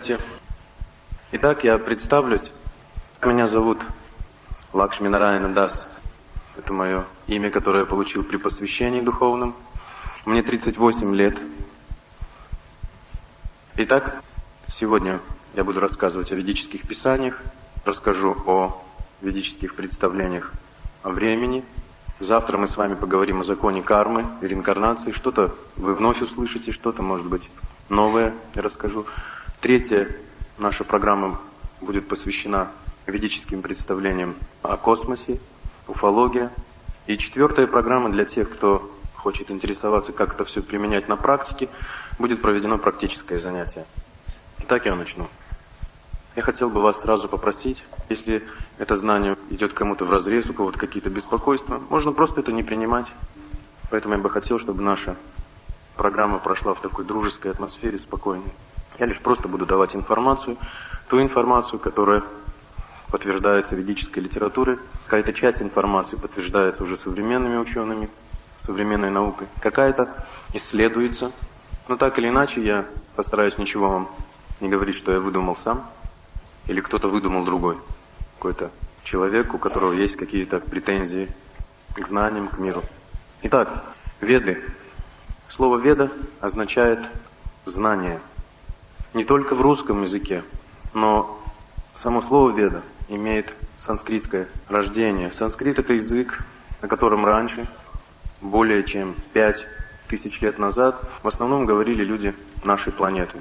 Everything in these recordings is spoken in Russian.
Здравствуйте. Итак, я представлюсь. Меня зовут Лакшми Нараяна Дас. Это мое имя, которое я получил при посвящении духовном. Мне 38 лет. Итак, сегодня я буду рассказывать о ведических писаниях, расскажу о ведических представлениях о времени. Завтра мы с вами поговорим о законе кармы и реинкарнации. Что-то вы вновь услышите, что-то, может быть, новое я расскажу. Третья наша программа будет посвящена ведическим представлениям о космосе, уфология. И четвертая программа для тех, кто хочет интересоваться, как это все применять на практике, будет проведено практическое занятие. Итак, я начну. Я хотел бы вас сразу попросить, если это знание идет кому-то вразрез, у кого-то какие-то беспокойства, можно просто это не принимать. Поэтому я бы хотел, чтобы наша программа прошла в такой дружеской атмосфере, спокойной. Я лишь просто буду давать информацию, ту информацию, которая подтверждается ведической литературой. Какая-то часть информации подтверждается уже современными учеными, современной наукой. Какая-то исследуется. Но так или иначе, я постараюсь ничего вам не говорить, что я выдумал сам. Или кто-то выдумал другой. Какой-то человек, у которого есть какие-то претензии к знаниям, к миру. Итак, веды. Слово «веда» означает «знание». Не только в русском языке, но само слово «веда» имеет санскритское рождение. Санскрит – это язык, на котором раньше, более чем 5000 лет назад, в основном говорили люди нашей планеты.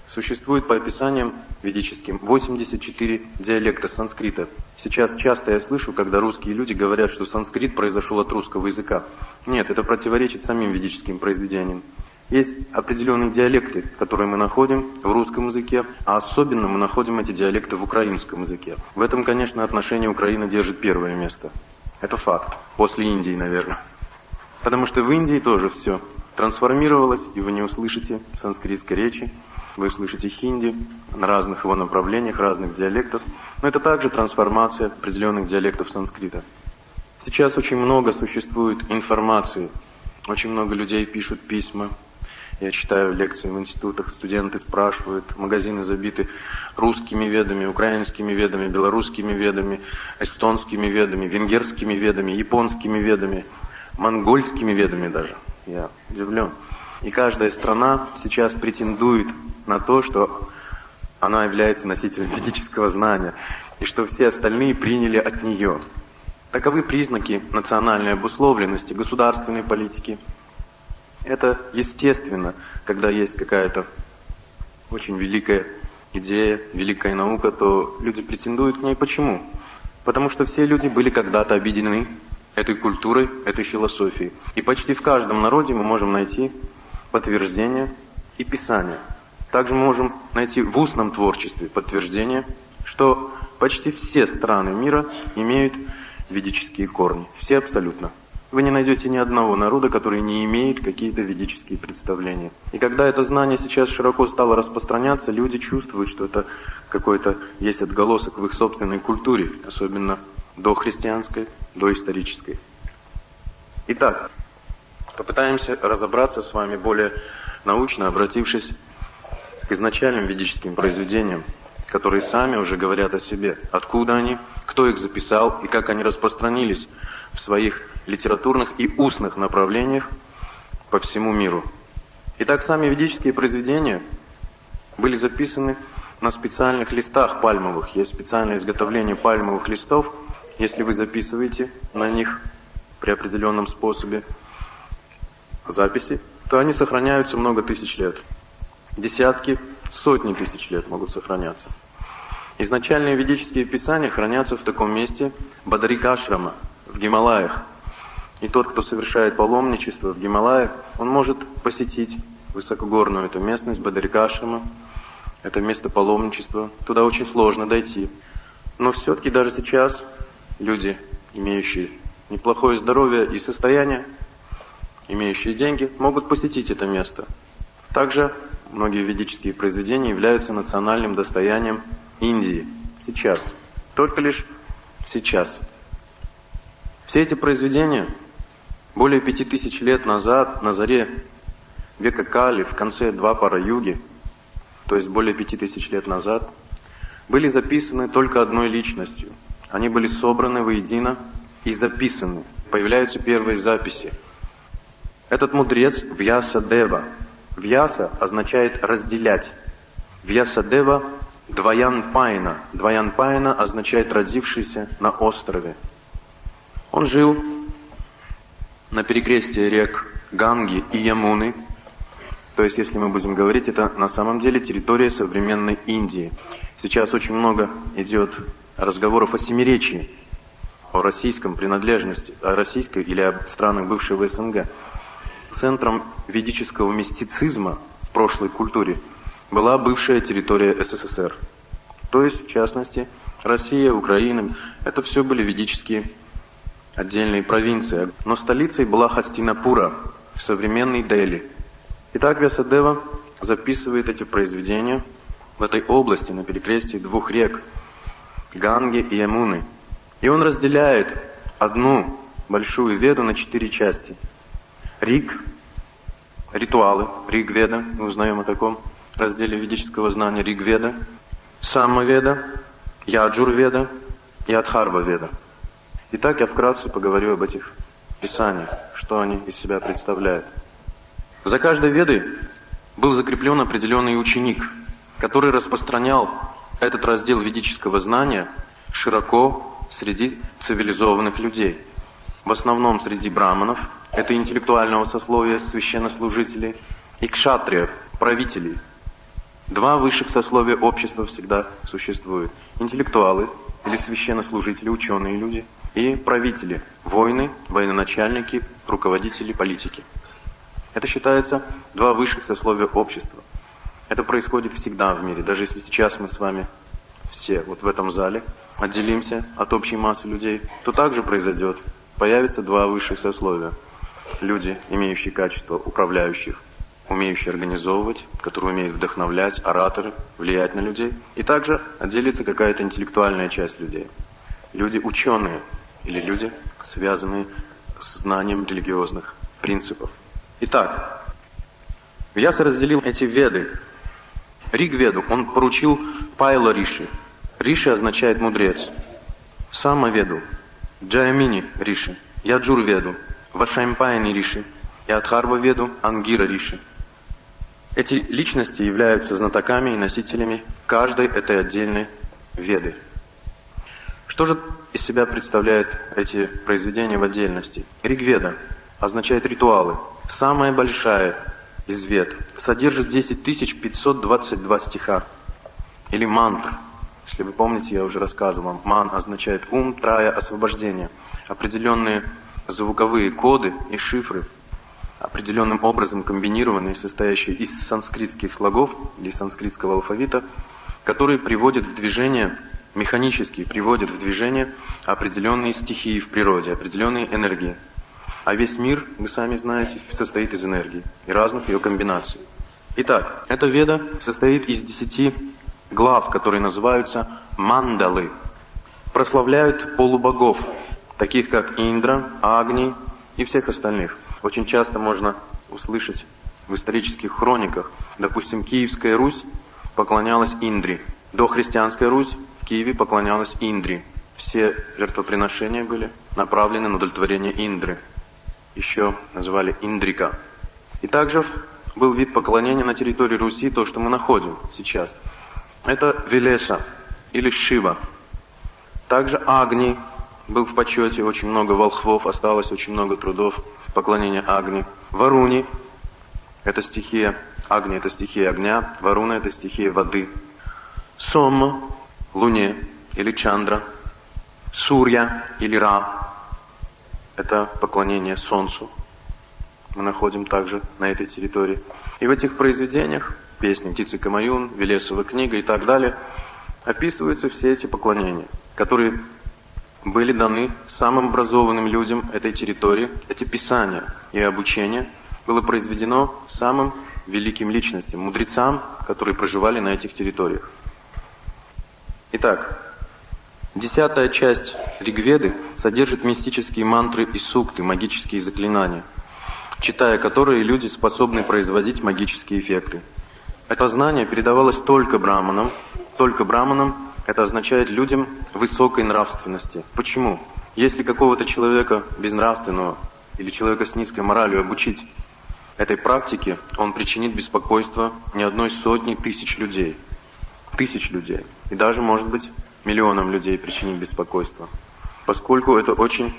Существует по описаниям ведическим 84 диалекта санскрита. Сейчас часто я слышу, когда русские люди говорят, что санскрит произошел от русского языка. Нет, это противоречит самим ведическим произведениям. Есть определенные диалекты, которые мы находим в русском языке, а особенно мы находим эти диалекты в украинском языке. В этом, конечно, отношение Украины держит первое место. Это факт. После Индии, наверное. Потому что в Индии тоже все трансформировалось, и вы не услышите санскритской речи. Вы слышите хинди на разных его направлениях, разных диалектов. Но это также трансформация определенных диалектов санскрита. Сейчас очень много существует информации. Очень много людей пишут письма. Я читаю лекции в институтах, студенты спрашивают, магазины забиты русскими ведами, украинскими ведами, белорусскими ведами, эстонскими ведами, венгерскими ведами, японскими ведами, монгольскими ведами даже. Я удивлен. И каждая страна сейчас претендует на то, что она является носителем ведического знания, и что все остальные приняли от нее. Таковы признаки национальной обусловленности, государственной политики. Это естественно, когда есть какая-то очень великая идея, великая наука, то люди претендуют к ней. Почему? Потому что все люди были когда-то объединены этой культурой, этой философией. И почти в каждом народе мы можем найти подтверждение и писание. Также мы можем найти в устном творчестве подтверждение, что почти все страны мира имеют ведические корни. Все абсолютно. Вы не найдете ни одного народа, который не имеет какие-то ведические представления. И когда это знание сейчас широко стало распространяться, люди чувствуют, что это какой-то есть отголосок в их собственной культуре, особенно дохристианской, доисторической. Итак, попытаемся разобраться с вами более научно, обратившись к изначальным ведическим произведениям, которые сами уже говорят о себе. Откуда они, кто их записал и как они распространились в своих литературных и устных направлениях по всему миру. Итак, сами ведические произведения были записаны на специальных листах пальмовых. Есть специальное изготовление пальмовых листов. Если вы записываете на них при определенном способе записи, то они сохраняются много тысяч лет. Десятки, сотни тысяч лет могут сохраняться. Изначальные ведические писания хранятся в таком месте Бадарикашрама, в Гималаях. И тот, кто совершает паломничество в Гималаях, он может посетить высокогорную эту местность Бадарикашрама. Это место паломничества. Туда очень сложно дойти. Но все-таки даже сейчас люди, имеющие неплохое здоровье и состояние, имеющие деньги, могут посетить это место. Также многие ведические произведения являются национальным достоянием Индии. Сейчас. Только лишь сейчас. Все эти произведения более 5000 лет назад, на заре века Кали, в конце Двапара-юги, то есть более 5000 лет назад, были записаны только одной личностью. Они были собраны воедино и записаны. Появляются первые записи. Этот мудрец Вьясадева. Вьяса означает разделять. Вьясадева Дваянпайна. Дваянпайна означает родившийся на острове. Он жил на перекрестии рек Ганги и Ямуны. То есть, если мы будем говорить, это на самом деле территория современной Индии. Сейчас очень много идет разговоров о семиречии, о российском принадлежности, о российской или о странах бывшего СНГ. Центром ведического мистицизма в прошлой культуре была бывшая территория СССР. То есть, в частности, Россия, Украина, это все были ведические отдельные провинции. Но столицей была Хастинапура, современный Дели. Итак, Вьясадева записывает эти произведения в этой области, на перекрестии двух рек, Ганги и Ямуны. И он разделяет одну большую Веду на 4 части. Риг, ритуалы, Ригведа, мы узнаем о таком разделе ведического знания, Ригведа, Самаведа, Яджурведа и Адхарваведа. Итак, я вкратце поговорю об этих писаниях, что они из себя представляют. За каждой Ведой был закреплен определенный ученик, который распространял этот раздел ведического знания широко среди цивилизованных людей. В основном среди браманов, это интеллектуального сословия священнослужителей, и кшатриев, правителей. 2 высших сословия общества всегда существуют. Интеллектуалы или священнослужители, ученые люди, и правители, воины, военачальники, руководители, политики. Это считается 2 высших сословия общества. Это происходит всегда в мире. Даже если сейчас мы с вами все вот в этом зале отделимся от общей массы людей, то также произойдет. Появятся 2 высших сословия. Люди, имеющие качество управляющих, умеющие организовывать, которые умеют вдохновлять, ораторы, влиять на людей. И также отделится какая-то интеллектуальная часть людей. Люди ученые или люди, связанные с знанием религиозных принципов. Итак, Вьяса разделил эти веды. Ригведу он поручил Пайла Риши. Риши означает мудрец. Самаведу, Джаямини Риши, Яджурведу, Вашаймпайни Риши и Адхарваведу Ангира Риши. Эти личности являются знатоками и носителями каждой этой отдельной веды. Что же из себя представляют эти произведения в отдельности? Ригведа означает ритуалы. Самая большая из вед содержит 10 522 стиха, или мантр. Если вы помните, я уже рассказывал вам, ман означает ум, трая, освобождение. Определенные звуковые коды и шифры, определенным образом комбинированные, состоящие из санскритских слогов или санскритского алфавита, которые приводят в движение, механически приводят в движение определенные стихии в природе, определенные энергии. А весь мир, вы сами знаете, состоит из энергии и разных ее комбинаций. Итак, эта веда состоит из 10 глав, которые называются мандалы. Прославляют полубогов, таких как Индра, Агни и всех остальных. Очень часто можно услышать в исторических хрониках, допустим, Киевская Русь поклонялась Индре. Дохристианская Русь в Киеве поклонялась Индре. Все жертвоприношения были направлены на удовлетворение Индры. Еще называли Индрика. И также был вид поклонения на территории Руси, то, что мы находим сейчас. Это Велеса или Шива. Также Агни был в почете, очень много волхвов, осталось очень много трудов поклонения Агни. Варуни – это стихия, Агни – это стихия огня, Варуна – это стихия воды. Сомма – Луне или Чандра. Сурья или Ра – это поклонение Солнцу. Мы находим также на этой территории. И в этих произведениях, песни «Птицы Камаюн», «Велесова книга» и так далее, описываются все эти поклонения, которые были даны самым образованным людям этой территории. Эти писания и обучение было произведено самым великим личностям, мудрецам, которые проживали на этих территориях. Итак, 10-я часть Ригведы содержит мистические мантры и сукты, магические заклинания, читая которые люди способны производить магические эффекты. Это знание передавалось только браманам. Только браманам это означает людям высокой нравственности. Почему? Если какого-то человека безнравственного или человека с низкой моралью обучить этой практике, он причинит беспокойство не одной сотни тысяч людей. Тысяч людей. И даже, может быть, миллионам людей причинит беспокойство. Поскольку это очень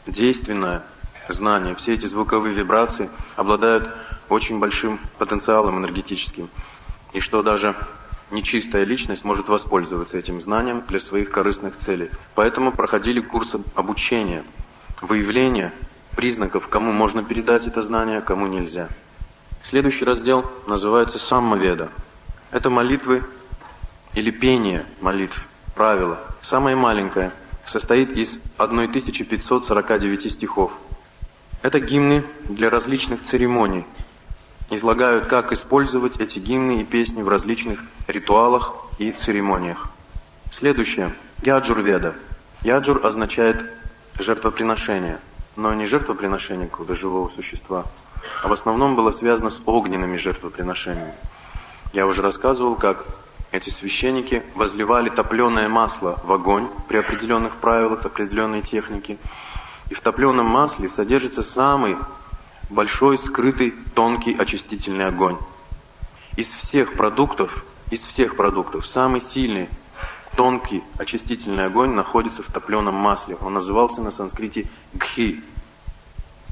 действенное знание, все эти звуковые вибрации обладают очень большим потенциалом энергетическим. И что даже нечистая личность может воспользоваться этим знанием для своих корыстных целей. Поэтому проходили курсы обучения, выявления признаков, кому можно передать это знание, кому нельзя. Следующий раздел называется «Саммаведа». Это молитвы или пение молитв, правило. Самое маленькое состоит из 1549 стихов. Это гимны для различных церемоний. Излагают, как использовать эти гимны и песни в различных ритуалах и церемониях. Следующее. Яджур-веда. Яджур означает жертвоприношение, но не жертвоприношение какого-то живого существа, а в основном было связано с огненными жертвоприношениями. Я уже рассказывал, как эти священники возливали топленое масло в огонь при определенных правилах, определенной технике. И в топленом масле содержится самый большой, скрытый, тонкий очистительный огонь. Из всех продуктов самый сильный, тонкий очистительный огонь находится в топленом масле. Он назывался на санскрите гхи.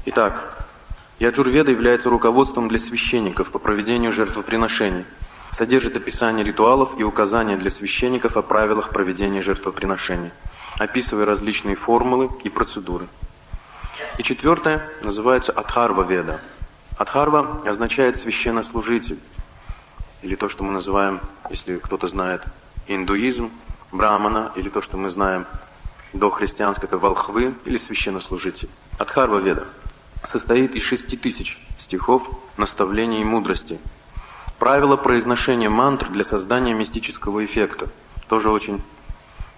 Итак, Яджур-веда является руководством для священников по проведению жертвоприношений. Содержит описание ритуалов и указания для священников о правилах проведения жертвоприношений, описывая различные формулы и процедуры. И четвертое называется Адхарва-веда. Адхарва означает священнослужитель, или то, что мы называем, если кто-то знает, индуизм, брамана, или то, что мы знаем дохристианско, это волхвы или священнослужитель. Адхарва-веда состоит из 6000 стихов наставлений и мудрости. Правила произношения мантр для создания мистического эффекта. Тоже очень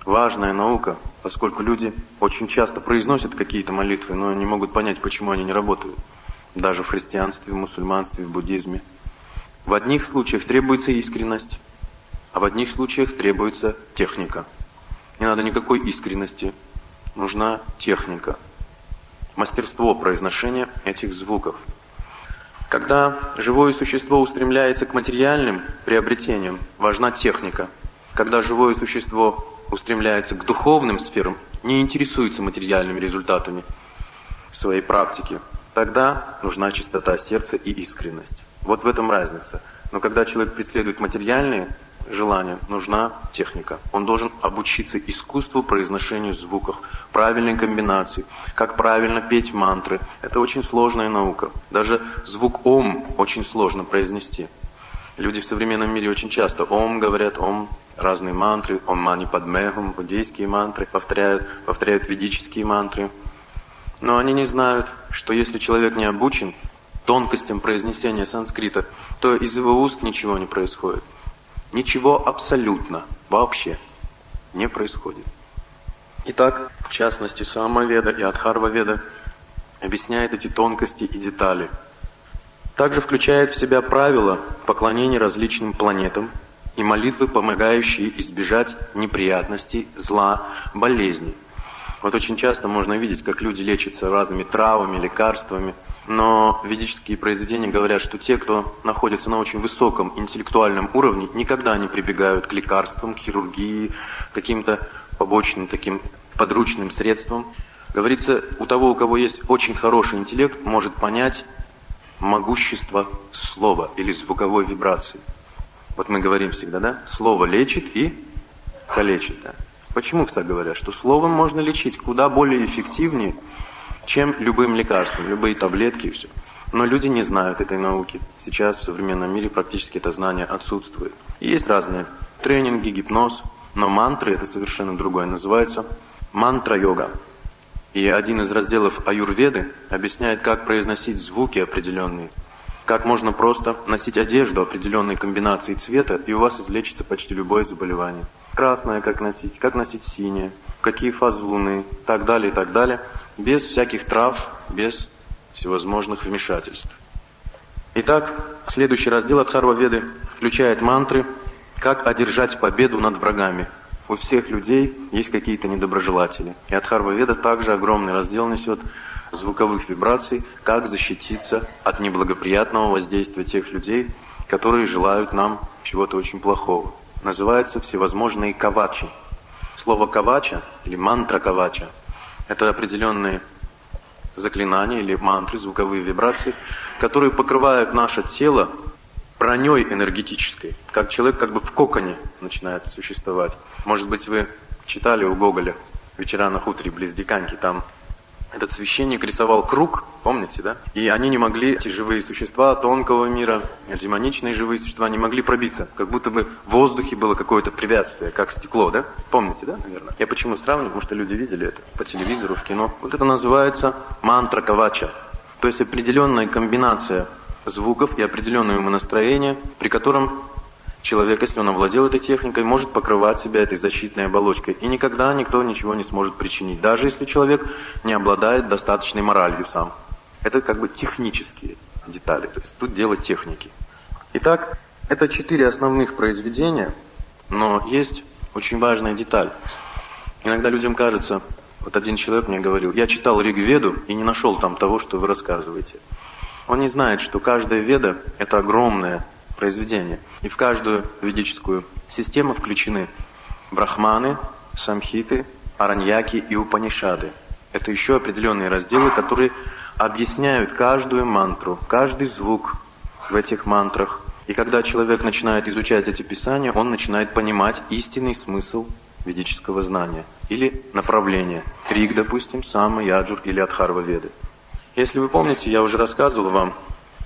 важная наука, поскольку люди очень часто произносят какие-то молитвы, но не могут понять, почему они не работают. Даже в христианстве, в мусульманстве, в буддизме. В одних случаях требуется искренность, а в одних случаях требуется техника. Не надо никакой искренности, нужна техника. Мастерство произношения этих звуков. Когда живое существо устремляется к материальным приобретениям, важна техника. Когда живое существо устремляется к духовным сферам, не интересуется материальными результатами своей практики, тогда нужна чистота сердца и искренность. Вот в этом разница. Но когда человек преследует материальные желания, нужна техника. Он должен обучиться искусству произношению звуков, правильной комбинации, как правильно петь мантры. Это очень сложная наука. Даже звук «ом» очень сложно произнести. Люди в современном мире очень часто «ом» говорят, «ом», разные мантры, «ом мани падмехум», буддийские мантры, повторяют ведические мантры. Но они не знают, что если человек не обучен тонкостям произнесения санскрита, то из его уст ничего не происходит. Ничего абсолютно, вообще не происходит. Итак, в частности, Саммаведа и Адхарва-веда объясняет эти тонкости и детали. Также включает в себя правила поклонения различным планетам и молитвы, помогающие избежать неприятностей, зла, болезней. Вот очень часто можно видеть, как люди лечатся разными травами, лекарствами, но ведические произведения говорят, что те, кто находится на очень высоком интеллектуальном уровне, никогда не прибегают к лекарствам, к хирургии, каким-то побочным таким подручным средствам. Говорится, у того, у кого есть очень хороший интеллект, может понять могущество слова или звуковой вибрации. Вот мы говорим всегда, да? Слово лечит и калечит, да? Почему так говорят? Что словом можно лечить куда более эффективнее, чем любым лекарством, любые таблетки и все. Но люди не знают этой науки. Сейчас в современном мире практически это знание отсутствует. И есть разные тренинги, гипноз, но мантры это совершенно другое. Называется мантра-йога. И один из разделов аюрведы объясняет, как произносить звуки определенные. Как можно просто носить одежду определенной комбинации цвета, и у вас излечится почти любое заболевание. Красное как носить синее, какие фазы луны, так далее, без всяких трав, без всевозможных вмешательств. Итак, следующий раздел Адхарва-веды включает мантры «Как одержать победу над врагами». У всех людей есть какие-то недоброжелатели. И Атхарва-веда также огромный раздел несет звуковых вибраций, как защититься от неблагоприятного воздействия тех людей, которые желают нам чего-то очень плохого. Называются всевозможные кавачи. Слово кавача или мантра кавача – это определенные заклинания или мантры, звуковые вибрации, которые покрывают наше тело броней энергетической, как человек как бы в коконе начинает существовать. Может быть, вы читали у Гоголя «Вечера на хуторе близ Диканьки», там этот священник рисовал круг, помните, да? И они не могли, эти живые существа тонкого мира, демоничные живые существа, не могли пробиться. Как будто бы в воздухе было какое-то препятствие, как стекло, да? Помните, да, наверное? Я почему сравниваю? Потому что люди видели это по телевизору, в кино. Вот это называется мантра кавача. То есть определенная комбинация звуков и определенное умонастроение, при котором человек, если он овладел этой техникой, может покрывать себя этой защитной оболочкой. И никогда никто ничего не сможет причинить, даже если человек не обладает достаточной моралью сам. Это как бы технические детали, то есть тут дело техники. Итак, это 4 основных произведения, но есть очень важная деталь. Иногда людям кажется, вот один человек мне говорил, я читал Ригведу и не нашел там того, что вы рассказываете. Он не знает, что каждая веда – это огромное произведение. И в каждую ведическую систему включены брахманы, самхиты, араньяки и упанишады. Это еще определенные разделы, которые объясняют каждую мантру, каждый звук в этих мантрах. И когда человек начинает изучать эти писания, он начинает понимать истинный смысл ведического знания или направления. Риг, допустим, Сама, Яджур или Атхарва-веды. Если вы помните, я уже рассказывал вам,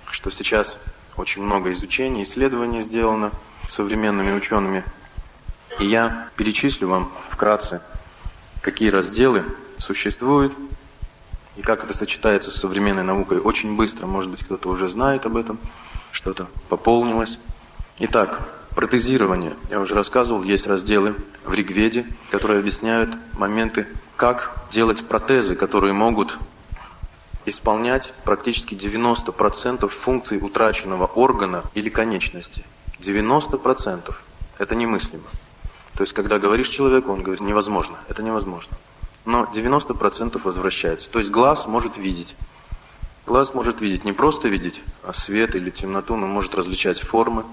что сейчас очень много изучений, исследований сделано современными учеными. И я перечислю вам вкратце, какие разделы существуют и как это сочетается с современной наукой. Очень быстро, может быть, кто-то уже знает об этом, что-то пополнилось. Итак, протезирование. Я уже рассказывал, есть разделы в Ригведе, которые объясняют моменты, как делать протезы, которые могут исполнять практически 90% функций утраченного органа или конечности. 90%. Это немыслимо. То есть, когда говоришь человеку, он говорит, невозможно, это невозможно. Но 90% возвращается. То есть, глаз может видеть. Глаз может видеть, не просто видеть, а свет или темноту, но может различать формы.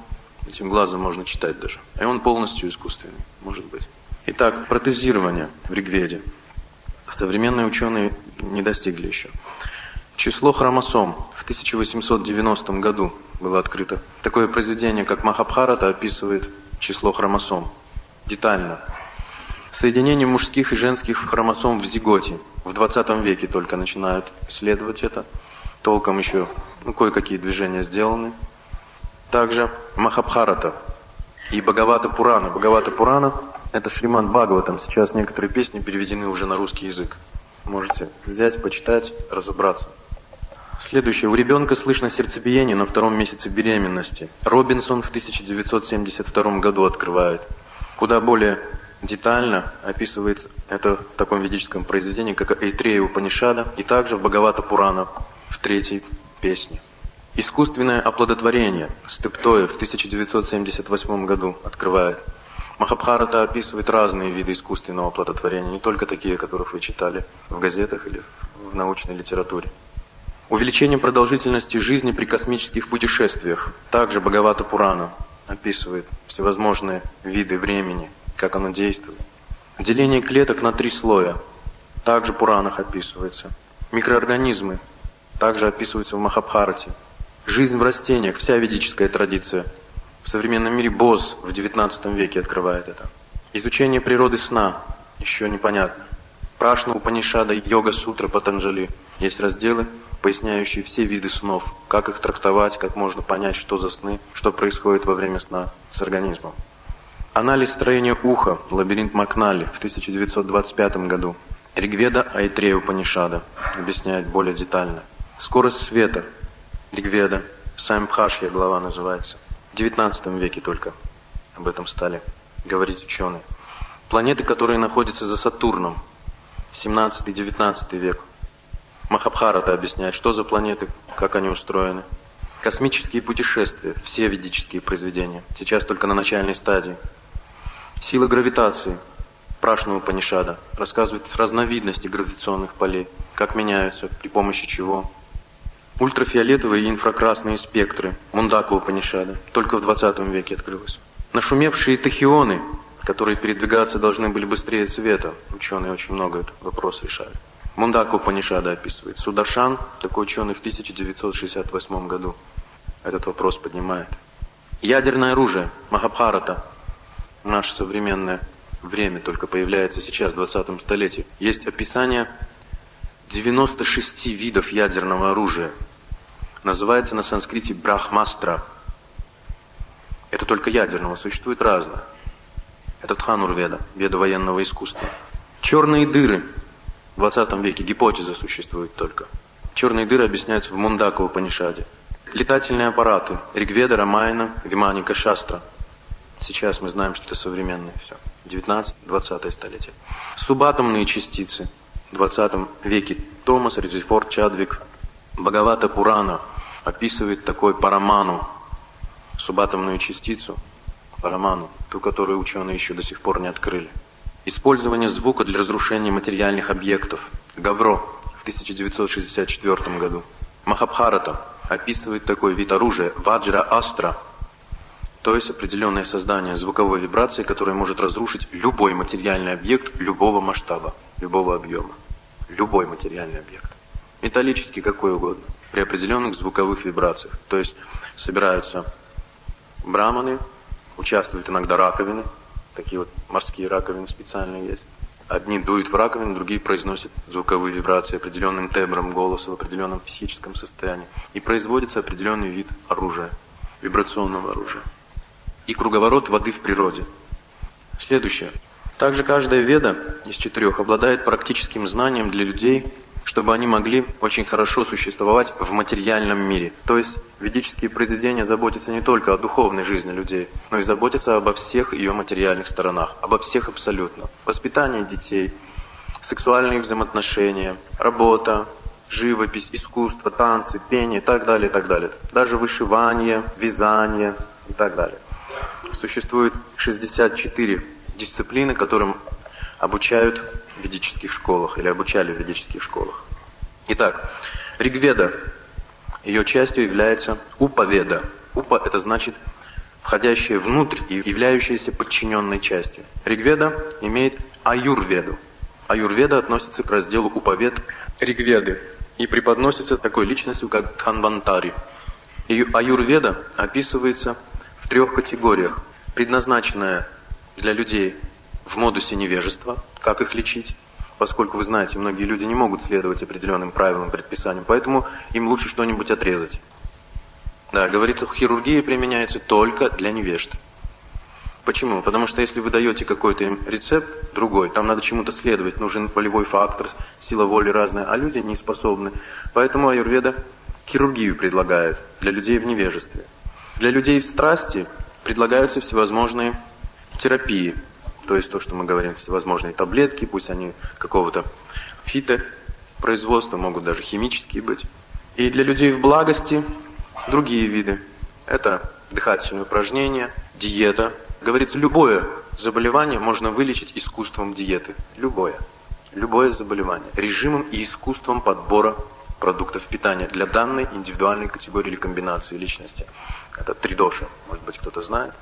Этим глазом можно читать даже. И он полностью искусственный, может быть. Итак, протезирование в Ригведе. Современные ученые не достигли еще. Число хромосом. В 1890 году было открыто. Такое произведение, как Махабхарата, описывает число хромосом. Детально. Соединение мужских и женских хромосом в зиготе. В 20 веке только начинают исследовать это. Толком еще кое-какие движения сделаны. Также Махабхарата и Бхагавата Пурана. Бхагавата Пурана – это Шримад Бхагаватам. Сейчас некоторые песни переведены уже на русский язык. Можете взять, почитать, разобраться. Следующее. У ребенка слышно сердцебиение на 2-м месяце беременности. Робинсон в 1972 году открывает. Куда более детально описывается это в таком ведическом произведении, как Эйтрея Упанишада, и также в Бхагавата Пурана в 3-й песне. Искусственное оплодотворение. Стептоев в 1978 году открывает. Махабхарата описывает разные виды искусственного оплодотворения, не только такие, которых вы читали в газетах или в научной литературе. Увеличение продолжительности жизни при космических путешествиях. Также Бхагавата Пурана описывает всевозможные виды времени, как оно действует. Деление клеток на 3 слоя. Также в Пуранах описывается. Микроорганизмы. Также описываются в Махабхарате. Жизнь в растениях. Вся ведическая традиция. В современном мире Боз в XIX веке открывает это. Изучение природы сна. Еще непонятно. Прашна Упанишада, Йога-сутра Патанджали. Есть разделы, поясняющие все виды снов, как их трактовать, как можно понять, что за сны, что происходит во время сна с организмом. Анализ строения уха, лабиринт Макнали в 1925 году. Ригведа Айтрея Упанишада объясняет более детально. Скорость света, Ригведа, Самбхашья глава называется. В 19 веке только об этом стали говорить ученые. Планеты, которые находятся за Сатурном, 17-19 век. Махабхарата объясняет, что за планеты, как они устроены. Космические путешествия, все ведические произведения, сейчас только на начальной стадии. Сила гравитации, Прашна Упанишада, рассказывает разновидности гравитационных полей, как меняются, при помощи чего. Ультрафиолетовые и инфракрасные спектры, Мундака Упанишада, только в 20 веке открылось. Нашумевшие тахионы, которые передвигаться должны были быстрее света, ученые очень много этот вопрос решали. Мундака Упанишада описывает. Сударшан, такой ученый, в 1968 году этот вопрос поднимает. Ядерное оружие, Махабхарата, наше современное время только появляется сейчас, в 20 столетии. Есть описание 96 видов ядерного оружия. Называется на санскрите брахмастра. Это только ядерного, существует разное. Это Дханур-веда, веда военного искусства. Черные дыры. В 20 веке гипотеза существует только. Черные дыры объясняются в Мундака Упанишаде. Летательные аппараты. Ригведа, Рамаяна, Виманика, Шастра. Сейчас мы знаем, что это современное все. 19-20 столетие. Субатомные частицы. В 20 веке Томас, Резерфорд, Чадвик, Бхагавата Пурана описывает такой параману, субатомную частицу, параману, ту, которую ученые еще до сих пор не открыли. Использование звука для разрушения материальных объектов. Гавро в 1964 году. Махабхарата описывает такой вид оружия ваджра-астра, то есть определенное создание звуковой вибрации, которое может разрушить любой материальный объект любого масштаба, любого объема. Любой материальный объект. Металлический, какой угодно. При определенных звуковых вибрациях. То есть собираются браманы, участвуют иногда раковины. Такие вот морские раковины специальные есть. Одни дуют в раковину, другие произносят звуковые вибрации определенным тембром голоса в определенном психическом состоянии. И производится определенный вид оружия, вибрационного оружия. И круговорот воды в природе. Следующее. Также каждая веда из 4 обладает практическим знанием для людей, чтобы они могли очень хорошо существовать в материальном мире. То есть ведические произведения заботятся не только о духовной жизни людей, но и заботятся обо всех ее материальных сторонах, обо всех абсолютно. Воспитание детей, сексуальные взаимоотношения, работа, живопись, искусство, танцы, пение и так далее, и так далее. Даже вышивание, вязание и так далее. Существует 64 дисциплины, которым обучают в ведических школах или обучали в ведических школах. Итак, Ригведа, ее частью является Упаведа. Упа – это значит входящая внутрь и являющаяся подчиненной частью. Ригведа имеет Аюрведу. Аюрведа относится к разделу Упавед Ригведы и преподносится такой личностью, как Дханвантари. И Аюрведа описывается в 3 категориях. Предназначенная для людей в модусе невежества, как их лечить, поскольку, вы знаете, многие люди не могут следовать определенным правилам, предписаниям, поэтому им лучше что-нибудь отрезать. Да, говорится, хирургия применяется только для невежд. Почему? Потому что если вы даете какой-то им рецепт, другой, там надо чему-то следовать, нужен волевой фактор, сила воли разная, а люди не способны. Поэтому аюрведа хирургию предлагает для людей в невежестве. Для людей в страсти предлагаются всевозможные терапии. То есть то, что мы говорим, всевозможные таблетки, пусть они какого-то фитопроизводства, могут даже химические быть. И для людей в благости другие виды. Это дыхательные упражнения, диета. Говорится, любое заболевание можно вылечить искусством диеты. Любое. Любое заболевание. Режимом и искусством подбора продуктов питания для данной индивидуальной категории или комбинации личности. Это тридоша, может быть, кто-то знает.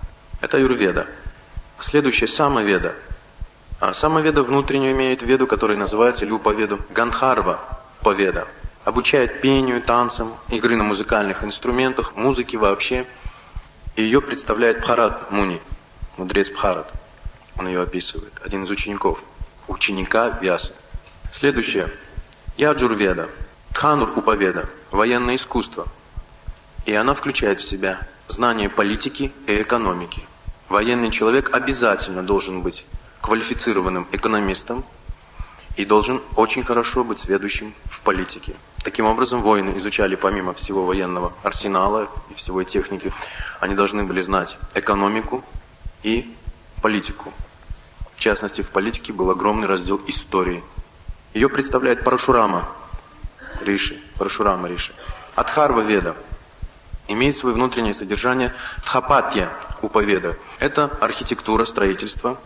Это аюрведа. Следующее – самоведа. Самоведа внутреннюю имеет веду, которая называется, или упаведу, Гандхарва поведа. Обучает пению, танцам, игры на музыкальных инструментах, музыке вообще. И ее представляет Бхарат Муни, мудрец Бхарат. Он ее описывает, один из учеников, ученика Вьясы. Следующее – Яджурведа, Дханур Упаведа, военное искусство. И она включает в себя знание политики и экономики. Военный человек обязательно должен быть квалифицированным экономистом и должен очень хорошо быть сведущим в политике. Таким образом, воины изучали помимо всего военного арсенала и всего техники, они должны были знать экономику и политику. В частности, в политике был огромный раздел истории. Ее представляет Парашурама Риши, Парашурама Риши. Адхарва Веда. имеет свое внутреннее содержание стхапатья уповеда. Это архитектура, строительство,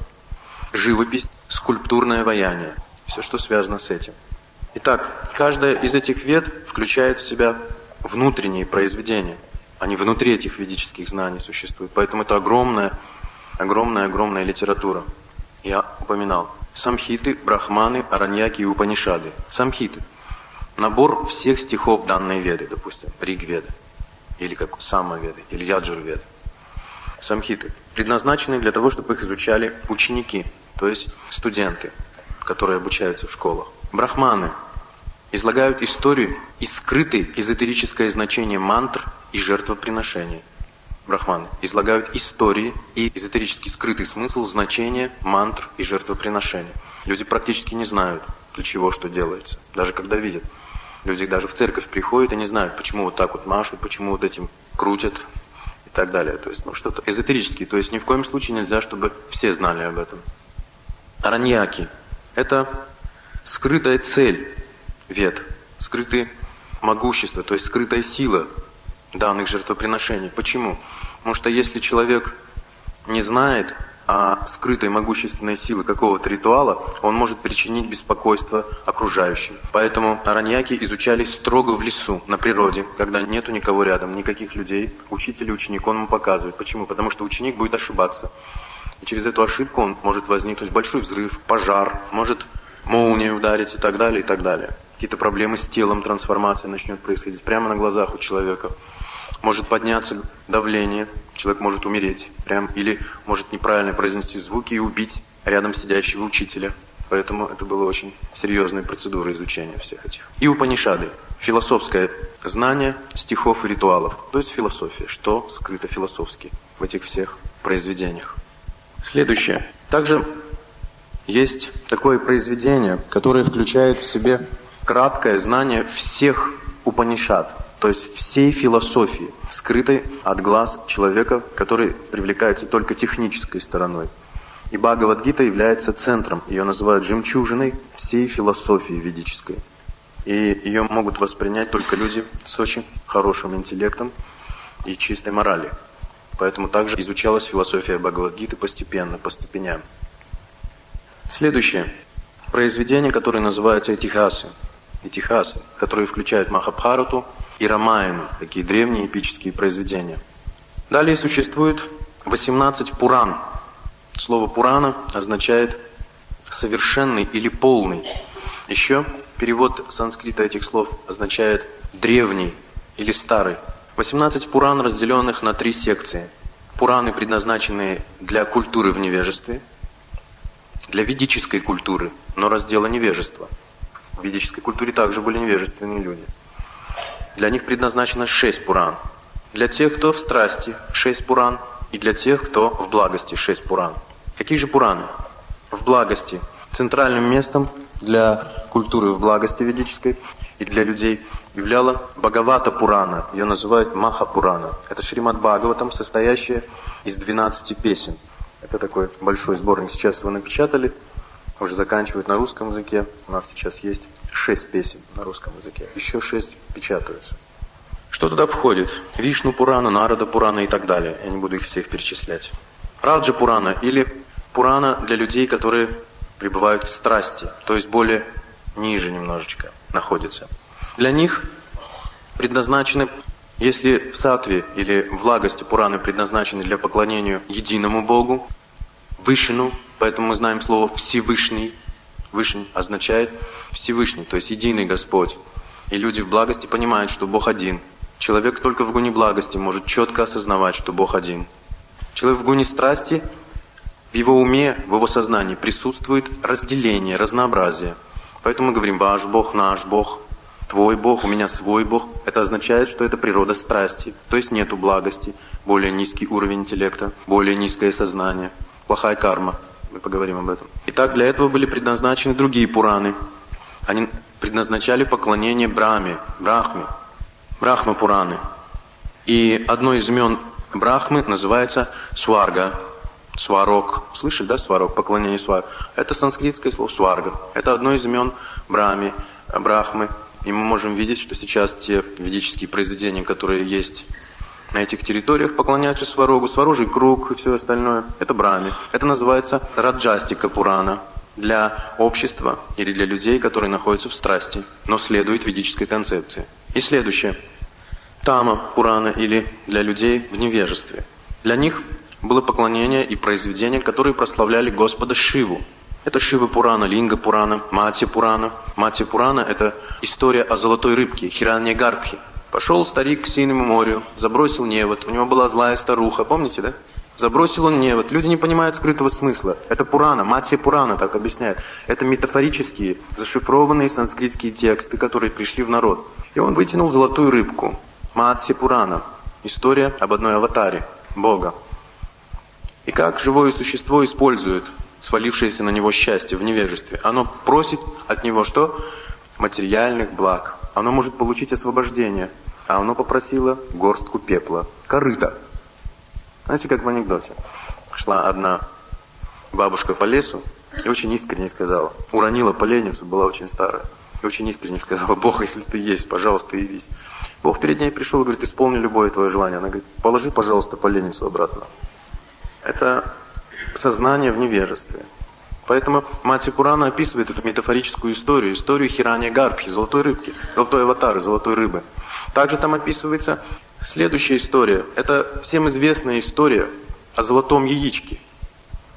живопись, скульптурное ваяние. Все, что связано с этим. Итак, каждая из этих вед включает в себя внутренние произведения. Они внутри этих ведических знаний существуют. Поэтому это огромная литература. Я упоминал самхиты, брахманы, араньяки и упанишады. Самхиты – набор всех стихов данной веды, допустим, Риг-веды, или как Самма-веды, или Яджур-веды. Самхиты предназначены для того, чтобы их изучали ученики, то есть студенты, которые обучаются в школах. Брахманы излагают историю и скрытое эзотерическое значение мантр и жертвоприношений. Брахманы излагают истории и эзотерически скрытый смысл значения мантр и жертвоприношений. Люди практически не знают, для чего что делается, даже когда видят. Люди даже в церковь приходят и не знают, почему вот так вот машут, почему вот этим крутят и так далее. То есть что-то эзотерическое. То есть ни в коем случае нельзя, чтобы все знали об этом. Араньяки – это скрытая цель вед, скрытое могущество, то есть скрытая сила данных жертвоприношений. Почему? Потому что если человек не знает о скрытой могущественной силы какого-то ритуала, он может причинить беспокойство окружающим. Поэтому араньяки изучались строго в лесу, на природе, когда нету никого рядом, никаких людей. Учитель и ученик, он ему показывает. Почему? Потому что ученик будет ошибаться. И через эту ошибку он может возникнуть большой взрыв, пожар, может молния ударить и так далее, и так далее. Какие-то проблемы с телом, трансформация начнет происходить прямо на глазах у человека. Может подняться давление, человек может умереть, или может неправильно произнести звуки и убить рядом сидящего учителя. Поэтому это была очень серьезная процедура изучения всех этих. И Упанишады – философское знание стихов и ритуалов, то есть философия, что скрыто философски в этих всех произведениях. Следующее. Также есть такое произведение, которое включает в себе краткое знание всех Упанишад, то есть всей философии, скрытой от глаз человека, который привлекается только технической стороной. И Бхагавад-гита является центром, ее называют жемчужиной всей философии ведической. И ее могут воспринять только люди с очень хорошим интеллектом и чистой моралью. Поэтому также изучалась философия Бхагавад-гиты постепенно, по степеням. Следующее. Произведение, которое называется Итихасы. Итихасы, которые включают Махабхарату и Рамаяну, такие древние эпические произведения. Далее существует 18 Пуран. Слово Пурана означает совершенный или полный. Еще перевод санскрита этих слов означает древний или старый. 18 Пуран, разделенных на 3 секции. Пураны, предназначенные для культуры в невежестве, для ведической культуры, но раздела невежества. В ведической культуре также были невежественные люди. Для них предназначено 6 Пуран. Для тех, кто в страсти, 6 Пуран, и для тех, кто в благости, 6 Пуран. Какие же Пураны? В благости. Центральным местом для культуры в благости ведической и для людей являла Бхагавата Пурана. Ее называют Маха Пурана. Это Шримад Бхагаватам, состоящая из 12 песен. Это такой большой сборник. Сейчас его напечатали, уже заканчивают на русском языке. У нас сейчас есть 6 песен на русском языке. Еще 6 печатаются. Что туда входит? Вишну Пурана, Нарада Пурана и так далее. Я не буду их всех перечислять. Раджа Пурана или Пурана для людей, которые пребывают в страсти, то есть более ниже немножечко находятся. Для них предназначены, если в саттве или в благости Пураны предназначены для поклонения единому Богу, Вишну, поэтому мы знаем слово Всевышний. Вишну означает Всевышний, то есть единый Господь. И люди в благости понимают, что Бог один. Человек только в гуне благости может четко осознавать, что Бог один. Человек в гуне страсти, в его уме, в его сознании присутствует разделение, разнообразие. Поэтому мы говорим «Ваш Бог, наш Бог», «Твой Бог, у меня свой Бог». Это означает, что это природа страсти, то есть нету благости, более низкий уровень интеллекта, более низкое сознание, плохая карма. Мы поговорим об этом. Итак, для этого были предназначены другие Пураны. Они предназначали поклонение Брахме, Брахма Пураны. И одно из имен Брахмы называется Сварга, Сварог. Слышали, да, Сварог, поклонение Сварог? Это санскритское слово Сварга. Это одно из имен Брахмы. И мы можем видеть, что сейчас те ведические произведения, которые есть на этих территориях поклоняются Сварогу, Сварожий круг и все остальное. Это Брахме. Это называется Раджастика Пурана для общества или для людей, которые находятся в страсти, но следуют ведической концепции. И следующее. Тама Пурана или для людей в невежестве. Для них было поклонение и произведения, которые прославляли Господа Шиву. Это Шива Пурана, Линга Пурана, Матья Пурана. Матья Пурана – это история о золотой рыбке, Хираньягарбхе. Пошел старик к синему морю, забросил невод, у него была злая старуха, помните, да? Забросил он невод. Люди не понимают скрытого смысла. Это Пурана, Матья Пурана так объясняет. Это метафорические, зашифрованные санскритские тексты, которые пришли в народ. И он вытянул золотую рыбку. Матья Пурана. История об одной аватаре, Бога. И как живое существо использует свалившееся на него счастье в невежестве. Оно просит от него что? Материальных благ. Оно может получить освобождение. А оно попросило горстку пепла. Корыто. Знаете, как в анекдоте. Шла одна бабушка по лесу и очень искренне сказала. Уронила поленницу, была очень старая. И очень искренне сказала: Бог, если ты есть, пожалуйста, явись. Бог перед ней пришел и говорит: исполни любое твое желание. Она говорит: положи, пожалуйста, поленницу обратно. Это сознание в невежестве. Поэтому Матья Пурана описывает эту метафорическую историю, историю Хираньягарбхи, золотой рыбки, золотой аватары, золотой рыбы. Также там описывается следующая история. Это всем известная история о золотом яичке.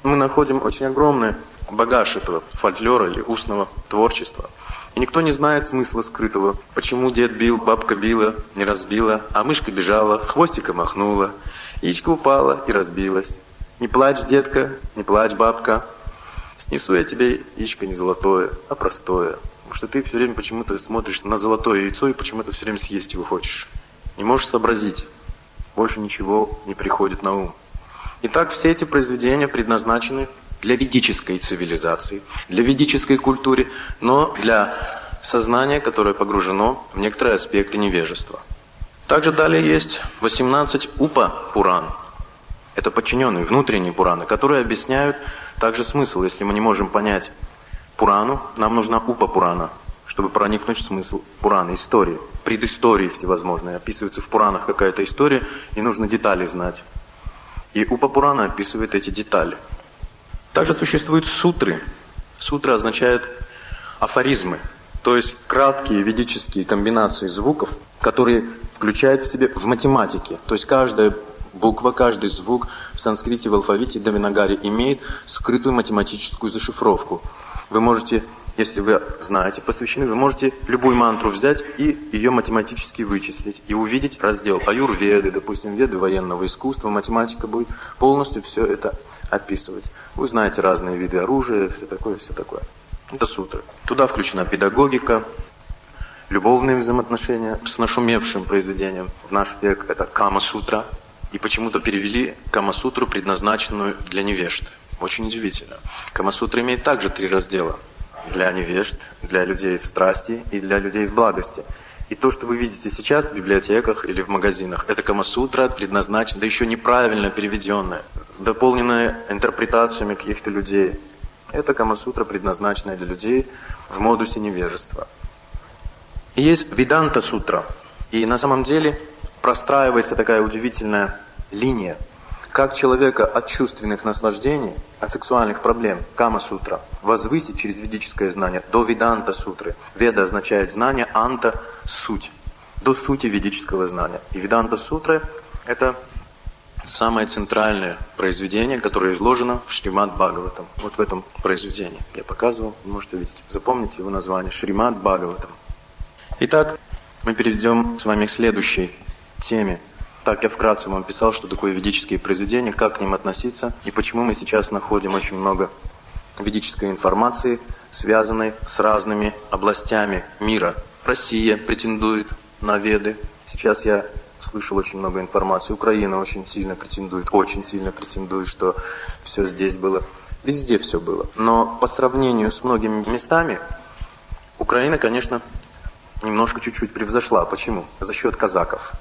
Мы находим очень огромный багаж этого фольклора или устного творчества. И никто не знает смысла скрытого. Почему дед бил, бабка била, не разбила, а мышка бежала, хвостиком махнула, яичко упала и разбилась. Не плачь, детка, не плачь, бабка. Снесу я тебе яичко не золотое, а простое. Потому что ты все время почему-то смотришь на золотое яйцо и почему-то все время съесть его хочешь. Не можешь сообразить. Больше ничего не приходит на ум. Итак, все эти произведения предназначены для ведической цивилизации, для ведической культуры, но для сознания, которое погружено в некоторые аспекты невежества. Также далее есть 18 упа-пуран. Это подчиненные, внутренние пураны, которые объясняют также смысл. Если мы не можем понять Пурану, нам нужна упа-пурана, чтобы проникнуть в смысл Пураны, истории, предыстории всевозможные. Описывается в Пуранах какая-то история, и нужно детали знать. И упа-пурана описывает эти детали. Также существуют сутры. Сутра означает афоризмы, то есть краткие ведические комбинации звуков, которые включают в себе в математике. То есть каждая буква, каждый звук в санскрите, в алфавите Деванагари имеет скрытую математическую зашифровку. Вы можете, если вы знаете, посвящены, вы можете любую мантру взять и ее математически вычислить, и увидеть раздел аюрведы, допустим, веды военного искусства, математика будет полностью все это описывать. Вы знаете разные виды оружия, все такое, все такое. Это сутры. Туда включена педагогика, любовные взаимоотношения с нашумевшим произведением в наш век, это Кама-сутра. И почему-то перевели Кама-сутру, предназначенную для невежд. Очень удивительно. Кама-сутра имеет также 3 раздела. Для невежд, для людей в страсти и для людей в благости. И то, что вы видите сейчас в библиотеках или в магазинах, это Кама-сутра предназначена, да еще неправильно переведенная, дополненная интерпретациями каких-то людей. Это Кама-сутра, предназначенная для людей в модусе невежества. И есть Веданта-сутра. И на самом деле простраивается такая удивительная линия, как человека от чувственных наслаждений, от сексуальных проблем, Кама-сутра, возвысить через ведическое знание до Веданта-сутры. Веда означает знание, анта – суть, до сути ведического знания. И Веданта-сутра – это самое центральное произведение, которое изложено в Шримад-Бхагаватам. Вот в этом произведении я показывал, вы можете видеть. Запомните его название – Шримад-Бхагаватам. Итак, мы перейдем с вами к следующей теме. Так, я вкратце вам описал, что такое ведические произведения, как к ним относиться, и почему мы сейчас находим очень много ведической информации, связанной с разными областями мира. Россия претендует на Веды. Сейчас я слышал очень много информации. Украина очень сильно претендует, что все здесь было. Везде все было. Но по сравнению с многими местами, Украина, конечно, немножко чуть-чуть превзошла. Почему? За счет казаков.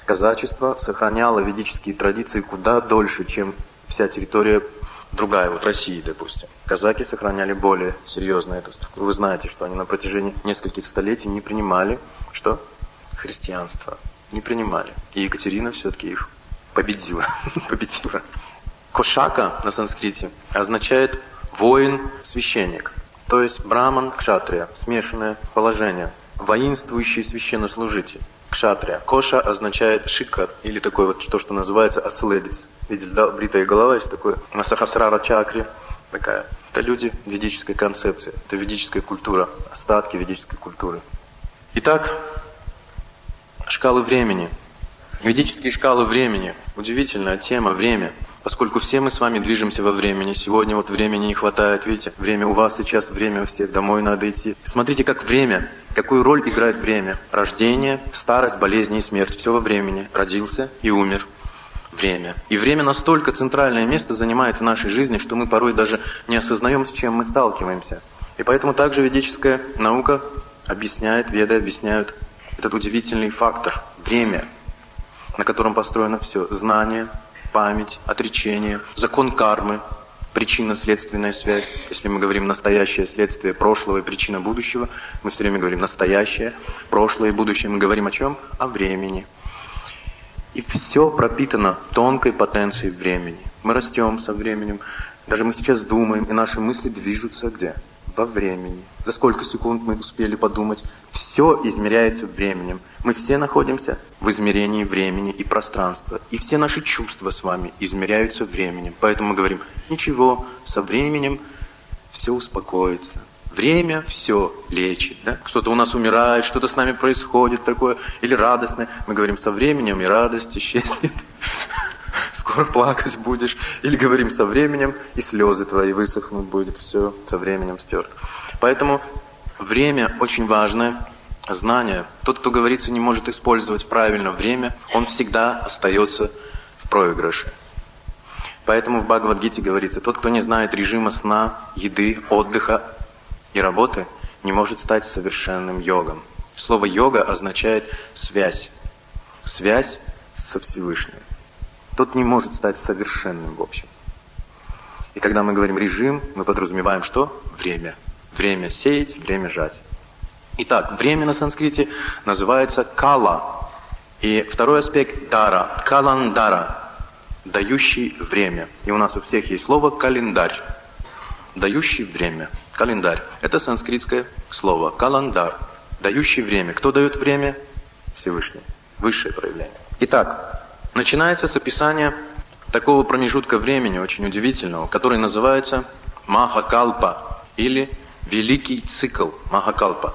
Казачество сохраняло ведические традиции куда дольше, чем вся территория другая, вот России, допустим. Казаки сохраняли более серьезно эту структуру. Вы знаете, что они на протяжении нескольких столетий не принимали, что? Христианство. не принимали. И Екатерина все-таки их победила. победила. Кошака на санскрите означает воин-священник. То есть браман, кшатрия, смешанное положение. Воинствующий священнослужитель. Кшатрия. Коша означает шикар, или такой вот то, что называется оследец. Видели, да, бритая голова есть такое. На сахасрара чакре такая. Это люди ведической концепции, это ведическая культура, остатки ведической культуры. Итак, шкалы времени. Ведические шкалы времени. Удивительная тема, время. Поскольку все мы с вами движемся во времени. Сегодня вот времени не хватает, видите? Время у вас сейчас, время у всех, домой надо идти. Смотрите, как время, какую роль играет время. Рождение, старость, болезни и смерть. Все во времени. Родился и умер. Время. И время настолько центральное место занимает в нашей жизни, что мы порой даже не осознаем, с чем мы сталкиваемся. И поэтому также ведическая наука объясняет, веды объясняют этот удивительный фактор – время, на котором построено все. Знание, память, отречение, закон кармы, причинно-следственная связь. Если мы говорим настоящее следствие прошлого и причина будущего, мы все время говорим настоящее, прошлое и будущее. Мы говорим о чем? О времени. И все пропитано тонкой потенцией времени. Мы растем со временем. Даже мы сейчас думаем, и наши мысли движутся где? Во времени. За сколько секунд мы успели подумать? Все измеряется временем. Мы все находимся в измерении времени и пространства. И все наши чувства с вами измеряются временем. Поэтому мы говорим, ничего, со временем все успокоится. Время все лечит, да? Что-то у нас умирает, что-то с нами происходит такое, или радостное. Мы говорим, со временем и радость исчезнет. Скоро плакать будешь. Или говорим, со временем и слезы твои высохнут, будет все со временем стерто. Поэтому время очень важное знание. Тот, кто, говорится, не может использовать правильно время, он всегда остается в проигрыше. Поэтому в Бхагавад-гите говорится, тот, кто не знает режима сна, еды, отдыха и работы, не может стать совершенным йогом. Слово йога означает связь. Связь со Всевышним. Тот не может стать совершенным в общем. И когда мы говорим режим, мы подразумеваем что? Время. Время сеять, время жать. Итак, время на санскрите называется кала. И второй аспект дара. Каландара. Дающий время. И у нас у всех есть слово календарь. Дающий время. Календарь. Это санскритское слово. Каландар. Дающий время. Кто дает время? Всевышний. Высшее проявление. Итак, начинается с описания такого промежутка времени, очень удивительного, который называется Махакалпа или Великий цикл Махакалпа.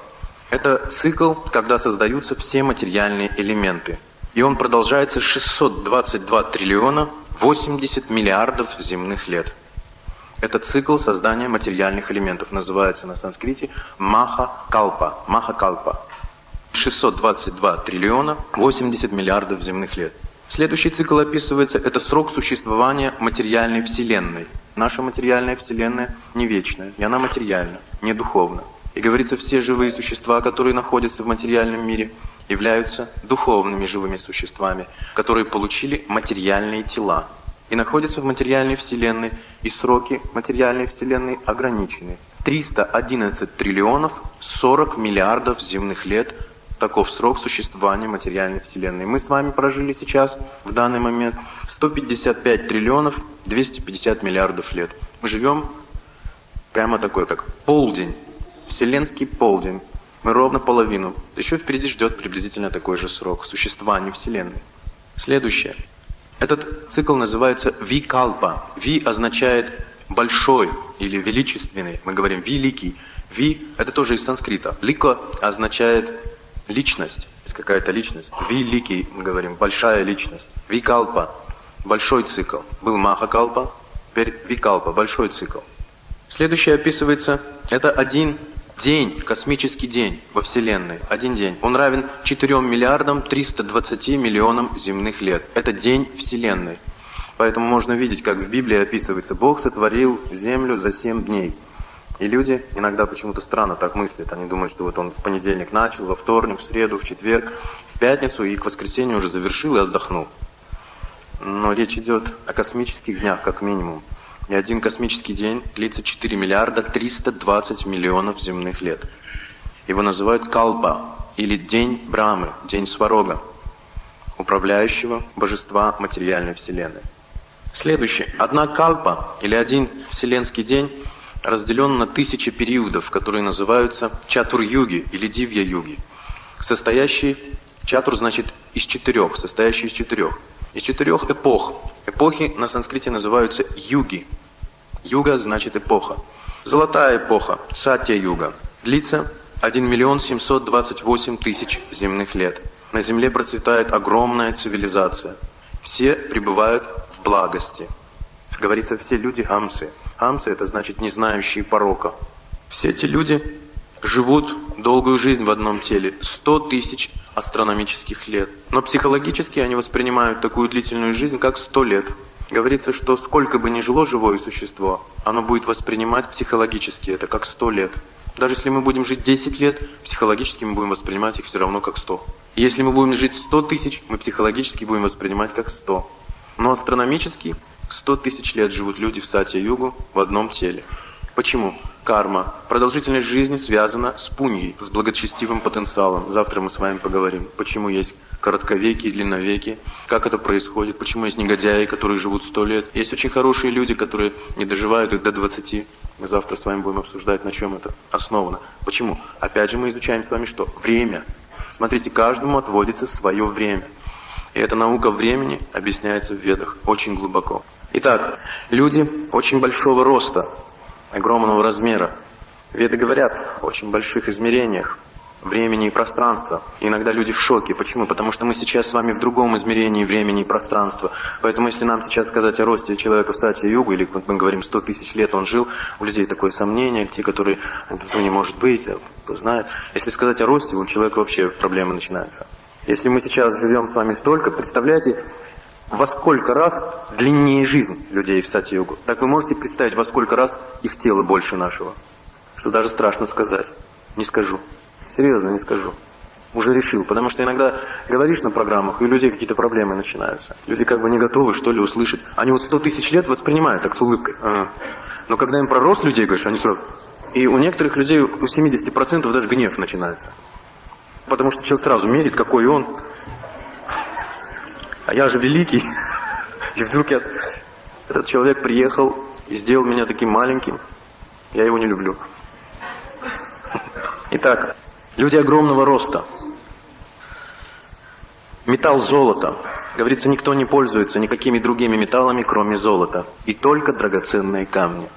Это цикл, когда создаются все материальные элементы. И он продолжается 622 триллиона 80 миллиардов земных лет. Это цикл создания материальных элементов. Называется на санскрите Махакалпа. Махакалпа. 622 триллиона 80 миллиардов земных лет. Следующий цикл описывается, это срок существования материальной Вселенной. Наша материальная Вселенная не вечная, и она материальна, не духовна. И говорится, все живые существа, которые находятся в материальном мире, являются духовными живыми существами, которые получили материальные тела. И находятся в материальной Вселенной, и сроки материальной Вселенной ограничены. 311 триллионов 40 миллиардов земных лет – таков срок существования материальной Вселенной. Мы с вами прожили сейчас, в данный момент, 155 триллионов 250 миллиардов лет. Мы живем прямо такой, как полдень, вселенский полдень. Мы ровно половину. Еще впереди ждет приблизительно такой же срок существования Вселенной. Следующее. Этот цикл называется Викалпа. Ви означает большой или величественный. Мы говорим великий. Ви – это тоже из санскрита. Лика означает личность. Есть какая-то личность. Великий, мы говорим, большая личность. Викалпа – большой цикл. Был Махакалпа, теперь Викалпа – большой цикл. Следующее описывается, это один день, космический день во Вселенной. Один день. Он равен 4 миллиардам 320 миллионам земных лет. Это день Вселенной. Поэтому можно видеть, как в Библии описывается, Бог сотворил землю за 7 дней. И люди иногда почему-то странно так мыслят. Они думают, что вот он в понедельник начал, во вторник, в среду, в четверг, в пятницу и к воскресенью уже завершил и отдохнул. Но речь идет о космических днях, как минимум. И один космический день длится 4 миллиарда 320 миллионов земных лет. Его называют Калпа, или День Брамы, День Сварога. управляющего божества материальной вселенной. Следующее. Одна кальпа, или один вселенский день, разделен на 1000 периодов, которые называются чатур-юги или дивья-юги, состоящие, чатур значит из 4, состоящие из 4 эпох. Эпохи на санскрите называются юги. Юга значит эпоха. Золотая эпоха, сатья-юга, длится 1 728 000 земных лет. На земле процветает огромная цивилизация. Все пребывают в благости. Говорится, все люди хамсы. Хамсы — это значит не знающие порока. Все эти люди живут долгую жизнь в одном теле, 100 000 астрономических лет. Но психологически они воспринимают такую длительную жизнь, как 100 лет. Говорится, что сколько бы ни жило живое существо, оно будет воспринимать психологически это как 100 лет. Даже если мы будем жить 10 лет, психологически мы будем воспринимать их все равно как 100. И если мы будем жить 100 000, мы психологически будем воспринимать как 100. Но астрономически 100 000 лет живут люди в сатья-югу в одном теле. Почему? Карма. Продолжительность жизни связана с пуньей, с благочестивым потенциалом. Завтра мы с вами поговорим, почему есть коротковеки и длинновеки, как это происходит, почему есть негодяи, которые живут 100 лет. Есть очень хорошие люди, которые не доживают их до 20. Мы завтра с вами будем обсуждать, на чем это основано. Почему? Опять же мы изучаем с вами что? Время. Смотрите, каждому отводится свое время. И эта наука времени объясняется в Ведах очень глубоко. Итак, люди очень большого роста, огромного размера. Веды говорят о очень больших измерениях времени и пространства. И иногда люди в шоке. Почему? Потому что мы сейчас с вами в другом измерении времени и пространства. Поэтому если нам сейчас сказать о росте человека в сатья-югу, или мы говорим 100 000 лет он жил, у людей такое сомнение, те, которые, не может быть, кто знает. Если сказать о росте, у человека вообще проблемы начинаются. Если мы сейчас живем с вами столько, представляете, во сколько раз длиннее жизнь людей в сатья-югу. Так вы можете представить, во сколько раз их тело больше нашего? Что даже страшно сказать. Не скажу. Серьезно, не скажу. Уже решил. Потому что иногда говоришь на программах, и у людей какие-то проблемы начинаются. Люди как бы не готовы, что ли, услышать. Они вот 100 000 лет воспринимают так с улыбкой. Но когда им про рост людей говоришь, они сразу... И у некоторых людей, у 70% даже гнев начинается. Потому что человек сразу мерит, какой он. А я же великий. И вдруг этот человек приехал и сделал меня таким маленьким. Я его не люблю. Итак, люди огромного роста. Металл золото. Говорится, никто не пользуется никакими другими металлами, кроме золота. И только драгоценные камни.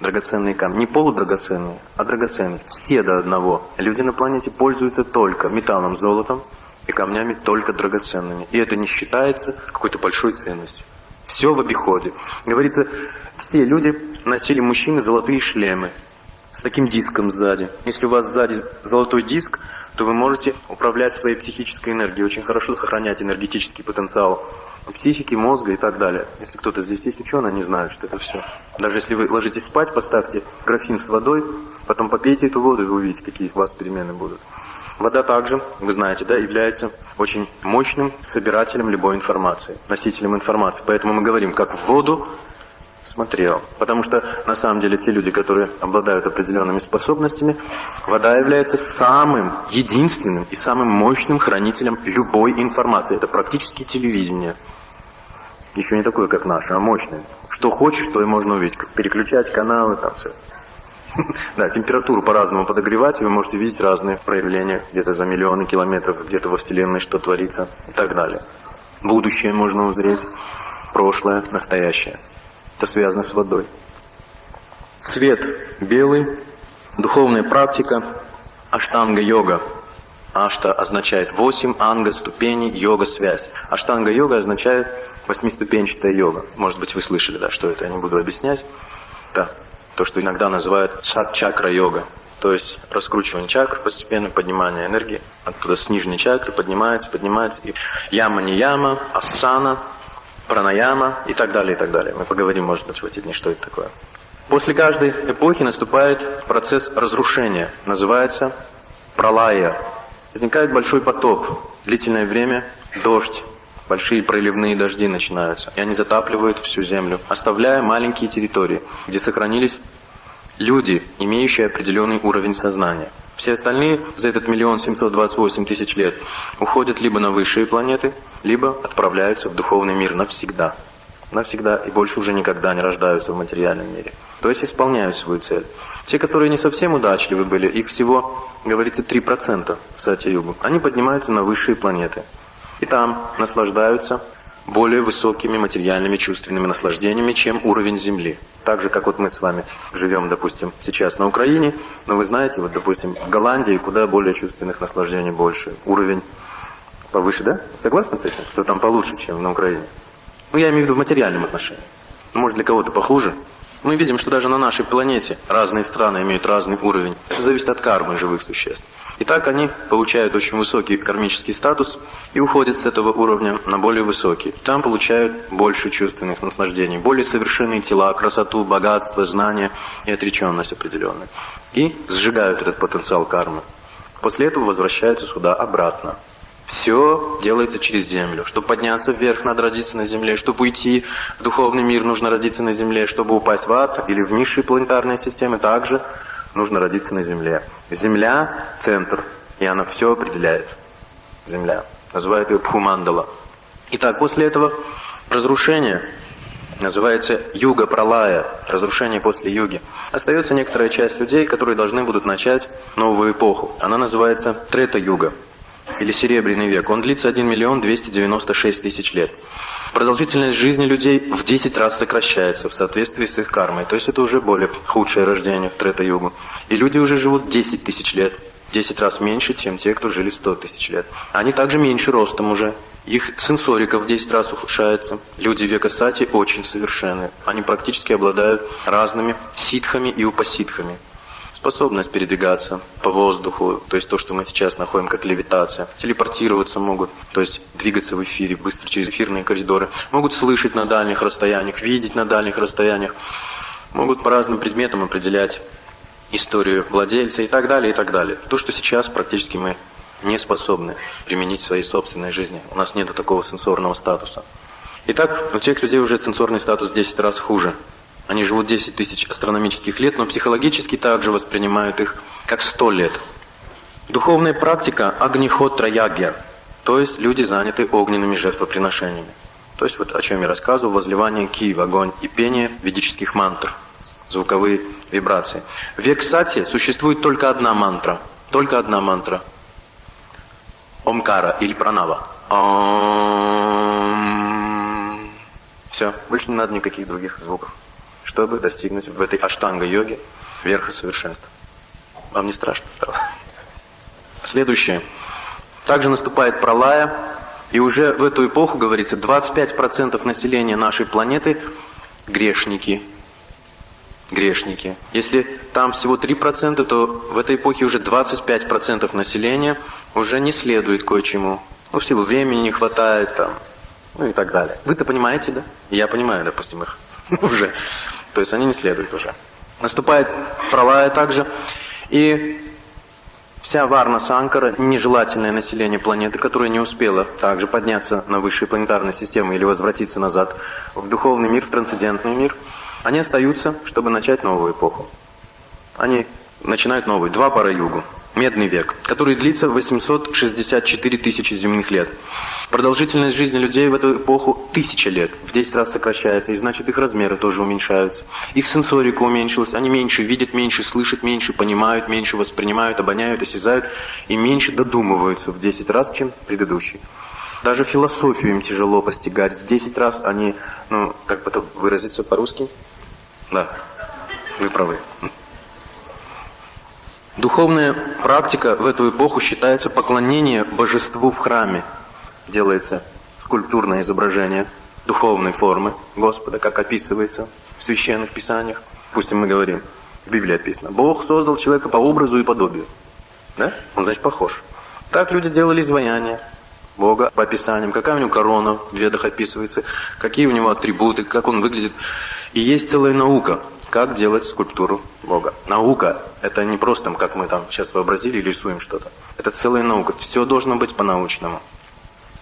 Драгоценные камни. Не полудрагоценные, а драгоценные. Все до одного. Люди на планете пользуются только металлом золотом и камнями только драгоценными. И это не считается какой-то большой ценностью. Все в обиходе. Говорится, все люди носили, мужчины, золотые шлемы с таким диском сзади. Если у вас сзади золотой диск, то вы можете управлять своей психической энергией, очень хорошо сохранять энергетический потенциал психики, мозга и так далее. Если кто-то здесь есть ученый, они знают, что это все. Даже если вы ложитесь спать, поставьте графин с водой, потом попейте эту воду, и вы увидите, какие у вас перемены будут. Вода также, вы знаете, да, является очень мощным собирателем любой информации, носителем информации. Поэтому мы говорим, как в воду смотрел. Потому что, на самом деле, те люди, которые обладают определенными способностями, вода является самым единственным и самым мощным хранителем любой информации. Это практически телевидение. Еще не такое, как наше, а мощное. Что хочешь, то и можно увидеть. Как переключать каналы, там все. Да, температуру по-разному подогревать, и вы можете видеть разные проявления. Где-то за миллионы километров, где-то во Вселенной, что творится и так далее. Будущее можно узреть, прошлое, настоящее. Это связано с водой. Свет белый, духовная практика, аштанга-йога. Ашта означает 8, анга, ступени, йога, связь. Аштанга-йога означает 8-ступенчатая йога. Может быть, вы слышали, да, что это, я не буду объяснять. Да, то, что иногда называют сат-чакра-йога. То есть раскручивание чакр, постепенно поднимание энергии. Оттуда с нижней чакры поднимается. И яма-не-яма, асана, пранаяма и так далее, и так далее. Мы поговорим, может быть, в эти дни, что это такое. После каждой эпохи наступает процесс разрушения. Называется пралая. Возникает большой потоп. Длительное время дождь. Большие проливные дожди начинаются. И они затапливают всю землю, оставляя маленькие территории, где сохранились люди, имеющие определенный уровень сознания. Все остальные за этот 1 728 000 лет уходят либо на высшие планеты, либо отправляются в духовный мир навсегда. Навсегда и больше уже никогда не рождаются в материальном мире. То есть исполняют свою цель. Те, которые не совсем удачливы были, их всего, говорится, 3% в Сатья-югу, они поднимаются на высшие планеты. И там наслаждаются более высокими материальными чувственными наслаждениями, чем уровень Земли. Так же, как вот мы с вами живем, допустим, сейчас на Украине, но вы знаете, вот, допустим, в Голландии куда более чувственных наслаждений больше. Уровень повыше, да? Согласны с этим? Что там получше, чем на Украине? Ну, я имею в виду в материальном отношении. Может, для кого-то похуже. Мы видим, что даже на нашей планете разные страны имеют разный уровень. Это зависит от кармы живых существ. И так они получают очень высокий кармический статус и уходят с этого уровня на более высокий. Там получают больше чувственных наслаждений, более совершенные тела, красоту, богатство, знания и отреченность определенную. И сжигают этот потенциал кармы. После этого возвращаются сюда обратно. Все делается через землю. Чтобы подняться вверх, надо родиться на земле. Чтобы уйти в духовный мир, нужно родиться на земле. Чтобы упасть в ад или в низшие планетарные системы, также нужно родиться на земле. Земля – центр, и она все определяет. Земля. Называют ее Бхумандала. Итак, после этого разрушение называется юга-пралая, разрушение после юги. Остается некоторая часть людей, которые должны будут начать новую эпоху. Она называется Трета-юга. Или Серебряный век. Он длится 1 296 000 лет. Продолжительность жизни людей в 10 раз сокращается в соответствии с их кармой. То есть это уже более худшее рождение в Трета-югу. И люди уже живут 10 000 лет. 10 раз меньше, чем те, кто жили 100 000 лет. Они также меньше ростом уже. Их сенсорика в 10 раз ухудшается. Люди века Сати очень совершенны. Они практически обладают разными ситхами и упаситхами. Способность передвигаться по воздуху, то есть то, что мы сейчас находим как левитация. Телепортироваться могут, то есть двигаться в эфире быстро через эфирные коридоры. Могут слышать на дальних расстояниях, видеть на дальних расстояниях. Могут по разным предметам определять историю владельца и так далее, и так далее. То, что сейчас практически мы не способны применить в своей собственной жизни. У нас нет такого сенсорного статуса. Итак, у тех людей уже сенсорный статус в 10 раз хуже. Они живут 10 000 астрономических лет, но психологически также воспринимают их как 100 лет. Духовная практика Агнихотра-ягья, то есть люди заняты огненными жертвоприношениями. То есть вот о чем я рассказывал, возливание ки в огонь и пение ведических мантр, звуковые вибрации. В век Сати существует только одна мантра, Омкара или Пранава. Все, больше не надо никаких других звуков, чтобы достигнуть в этой аштанга-йоге верха совершенства. Вам не страшно стало? Следующее. Также наступает пралая, и уже в эту эпоху, говорится, 25% населения нашей планеты – грешники. Грешники. Если там всего 3%, то в этой эпохе уже 25% населения уже не следует кое-чему. Ну, в силу времени не хватает, там, ну и так далее. Вы-то понимаете, да? Я понимаю, допустим, их уже. То есть они не следуют уже. Наступает пралая также. И вся Варна Санкара, нежелательное население планеты, которое не успело также подняться на высшие планетарные системы или возвратиться назад в духовный мир, в трансцендентный мир, они остаются, чтобы начать новую эпоху. Они начинают новую, два пара-югу, медный век, который длится 864 000 земных лет. Продолжительность жизни людей в эту эпоху 1000 лет, в 10 раз сокращается, и значит их размеры тоже уменьшаются. Их сенсорика уменьшилась, они меньше видят, меньше слышат, меньше понимают, меньше воспринимают, обоняют, осязают и меньше додумываются в 10 раз, чем предыдущие. Даже философию им тяжело постигать. В 10 раз они, как бы это выразиться по-русски? Да, вы правы. Духовная практика в эту эпоху считается поклонение божеству в храме. Делается скульптурное изображение духовной формы Господа, как описывается в священных писаниях. Допустим, мы говорим, в Библии описано, Бог создал человека по образу и подобию. Да? Он, значит, похож. Так люди делали изваяния Бога по описаниям, какая у него корона в ведах описывается, какие у него атрибуты, как он выглядит. И есть целая наука, как делать скульптуру Бога. Наука – это не просто, как мы там сейчас вообразили и рисуем что-то. Это целая наука. Все должно быть по-научному.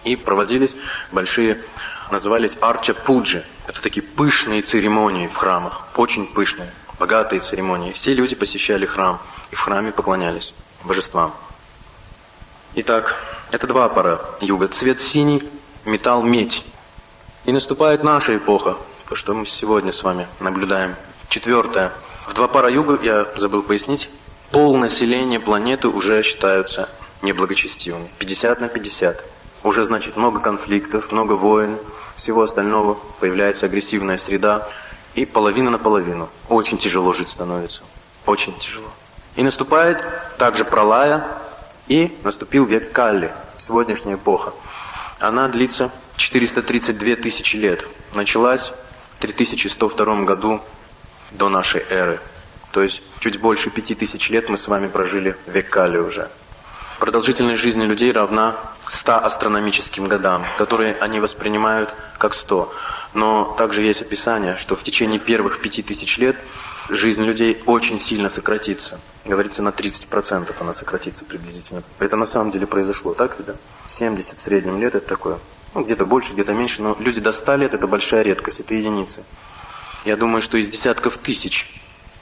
И проводились большие, назывались арча-пуджи. Это такие пышные церемонии в храмах, очень пышные, богатые церемонии. Все люди посещали храм и в храме поклонялись. божествам. Итак, это два пара юга. Цвет синий, металл медь. И наступает наша эпоха, то, что мы сегодня с вами наблюдаем. Четвертое. В два пара юга, я забыл пояснить, полнаселение планеты уже считаются неблагочестивыми. 50/50. Уже, значит, много конфликтов, много войн, всего остального. Появляется агрессивная среда. И половина на половину. Очень тяжело жить становится. Очень тяжело. И наступает также пралая, и наступил век Калли, сегодняшняя эпоха. Она длится 432 тысячи лет. Началась в 3102 году до нашей эры. То есть чуть больше 5000 лет мы с вами прожили век Калли уже. Продолжительность жизни людей равна 100 астрономическим годам, которые они воспринимают как 100. Но также есть описание, что в течение первых 5000 лет жизнь людей очень сильно сократится. Говорится, на 30% она сократится приблизительно. Это на самом деле произошло, так ведь, да? 70 в среднем лет это такое. Ну, где-то больше, где-то меньше, но люди до 100 лет это большая редкость, это единицы. Я думаю, что из десятков тысяч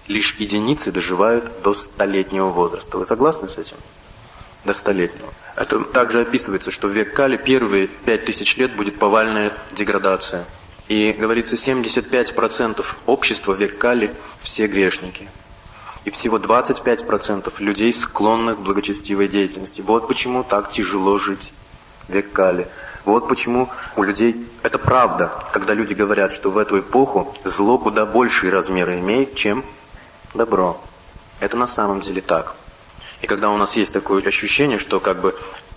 лишь единицы доживают до 100-летнего возраста. Вы согласны с этим? До 100-летнего. Это также описывается, что в век Кали первые 5000 лет будет повальная деградация. И, говорится, 75% общества в век Кали все грешники. И всего 25% людей, склонных к благочестивой деятельности. Вот почему так тяжело жить в век Кали. Вот почему у людей... Это правда, когда люди говорят, что в эту эпоху зло куда большие размеры имеет, чем добро. Это на самом деле так. И когда у нас есть такое ощущение, что как бы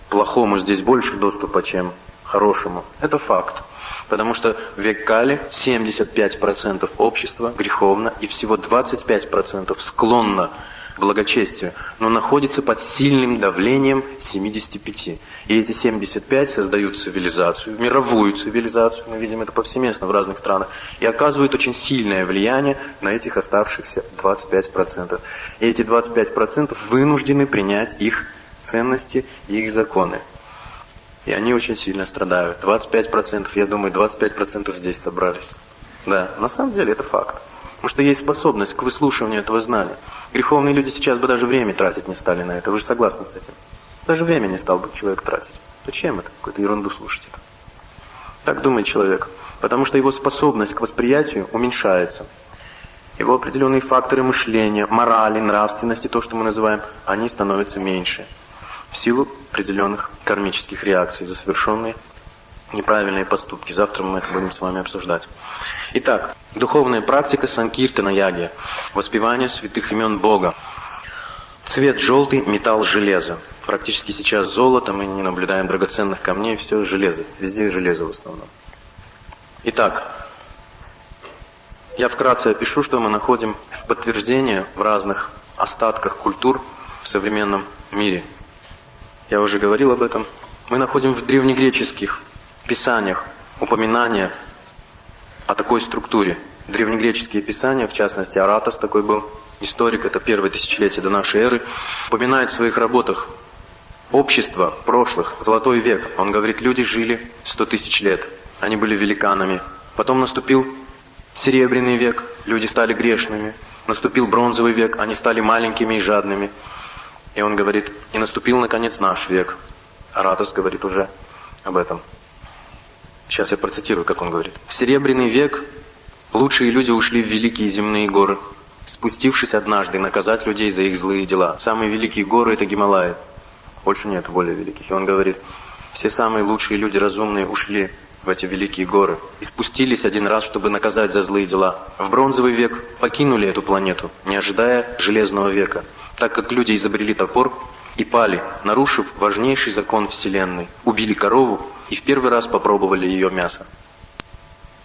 плохому здесь больше доступа, чем хорошему, это факт. Потому что в век Кали 75% общества греховно и всего 25% склонно к благочестию, но находится под сильным давлением 75%. И эти 75% создают цивилизацию, мировую цивилизацию, мы видим это повсеместно в разных странах, и оказывают очень сильное влияние на этих оставшихся 25%. И эти 25% вынуждены принять их ценности и их законы. И они очень сильно страдают. 25%, я думаю, 25% здесь собрались. Да, на самом деле это факт. Потому что есть способность к выслушиванию этого знания. Греховные люди сейчас бы даже время тратить не стали на это. Вы же согласны с этим? Даже время не стал бы человек тратить. Зачем это? Какую-то ерунду слушать это. Так думает человек. Потому что его способность к восприятию уменьшается. Его определенные факторы мышления, морали, нравственности, то, что мы называем, они становятся меньше. В силу определенных кармических реакций за совершенные неправильные поступки. Завтра мы это будем с вами обсуждать. Итак, духовная практика санкиртана-яги, воспевание святых имен Бога. Цвет желтый, металл железо. Практически сейчас золото, мы не наблюдаем драгоценных камней, все железо. Везде железо в основном. Итак, я вкратце опишу, что мы находим в подтверждение в разных остатках культур в современном мире. Я уже говорил об этом. Мы находим в древнегреческих писаниях упоминания о такой структуре. Древнегреческие писания, в частности, Аратос такой был, историк, это первое тысячелетие до нашей эры, упоминает в своих работах общество прошлых, золотой век. Он говорит, люди жили 100 тысяч лет, они были великанами. Потом наступил серебряный век, люди стали грешными. Наступил бронзовый век, они стали маленькими и жадными. И он говорит, и наступил, наконец, наш век. Аратос говорит уже об этом. Сейчас я процитирую, как он говорит. В Серебряный век лучшие люди ушли в великие земные горы, спустившись однажды наказать людей за их злые дела. Самые великие горы — это Гималаи. Больше нет более великих. И он говорит, все самые лучшие люди разумные ушли в эти великие горы и спустились один раз, чтобы наказать за злые дела. В Бронзовый век покинули эту планету, не ожидая Железного века, так как люди изобрели топор и пали, нарушив важнейший закон Вселенной. Убили корову и в первый раз попробовали ее мясо.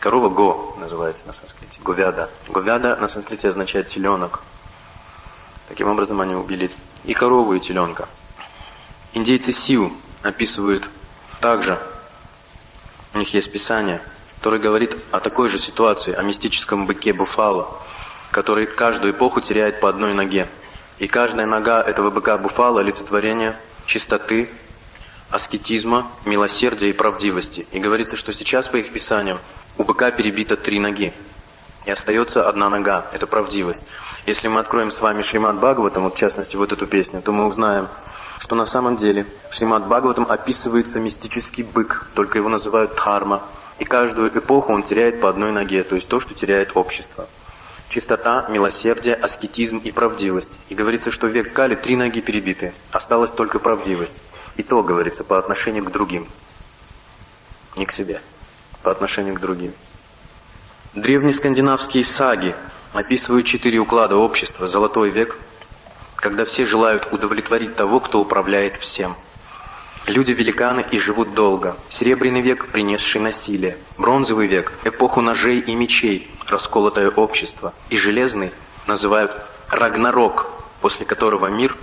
Корова го называется на санскрите, говяда. Говяда на санскрите означает теленок. Таким образом они убили и корову, и теленка. Индейцы Сиу описывают также, у них есть писание, которое говорит о такой же ситуации, о мистическом быке Буфало, который каждую эпоху теряет по одной ноге. И каждая нога этого быка Буфало — олицетворение чистоты, аскетизма, милосердия и правдивости. И говорится, что сейчас по их писаниям у быка перебито 3 ноги. и остается одна нога – это правдивость. Если мы откроем с вами Шримад Бхагаватам, вот в частности вот эту песню, то мы узнаем, что на самом деле в Шримад Бхагаватам описывается мистический бык, только его называют дхарма, и каждую эпоху он теряет по одной ноге, то есть то, что теряет общество. Чистота, милосердие, аскетизм и правдивость. И говорится, что в век Кали 3 ноги перебиты, осталась только правдивость. И то, говорится, по отношению к другим. Не к себе, по отношению к другим. Древние скандинавские саги описывают 4 уклада общества. Золотой век, когда все желают удовлетворить того, кто управляет всем. Люди-великаны и живут долго. Серебряный век, принесший насилие. Бронзовый век, эпоху ножей и мечей, расколотое общество. И железный называют Рагнарок, после которого мир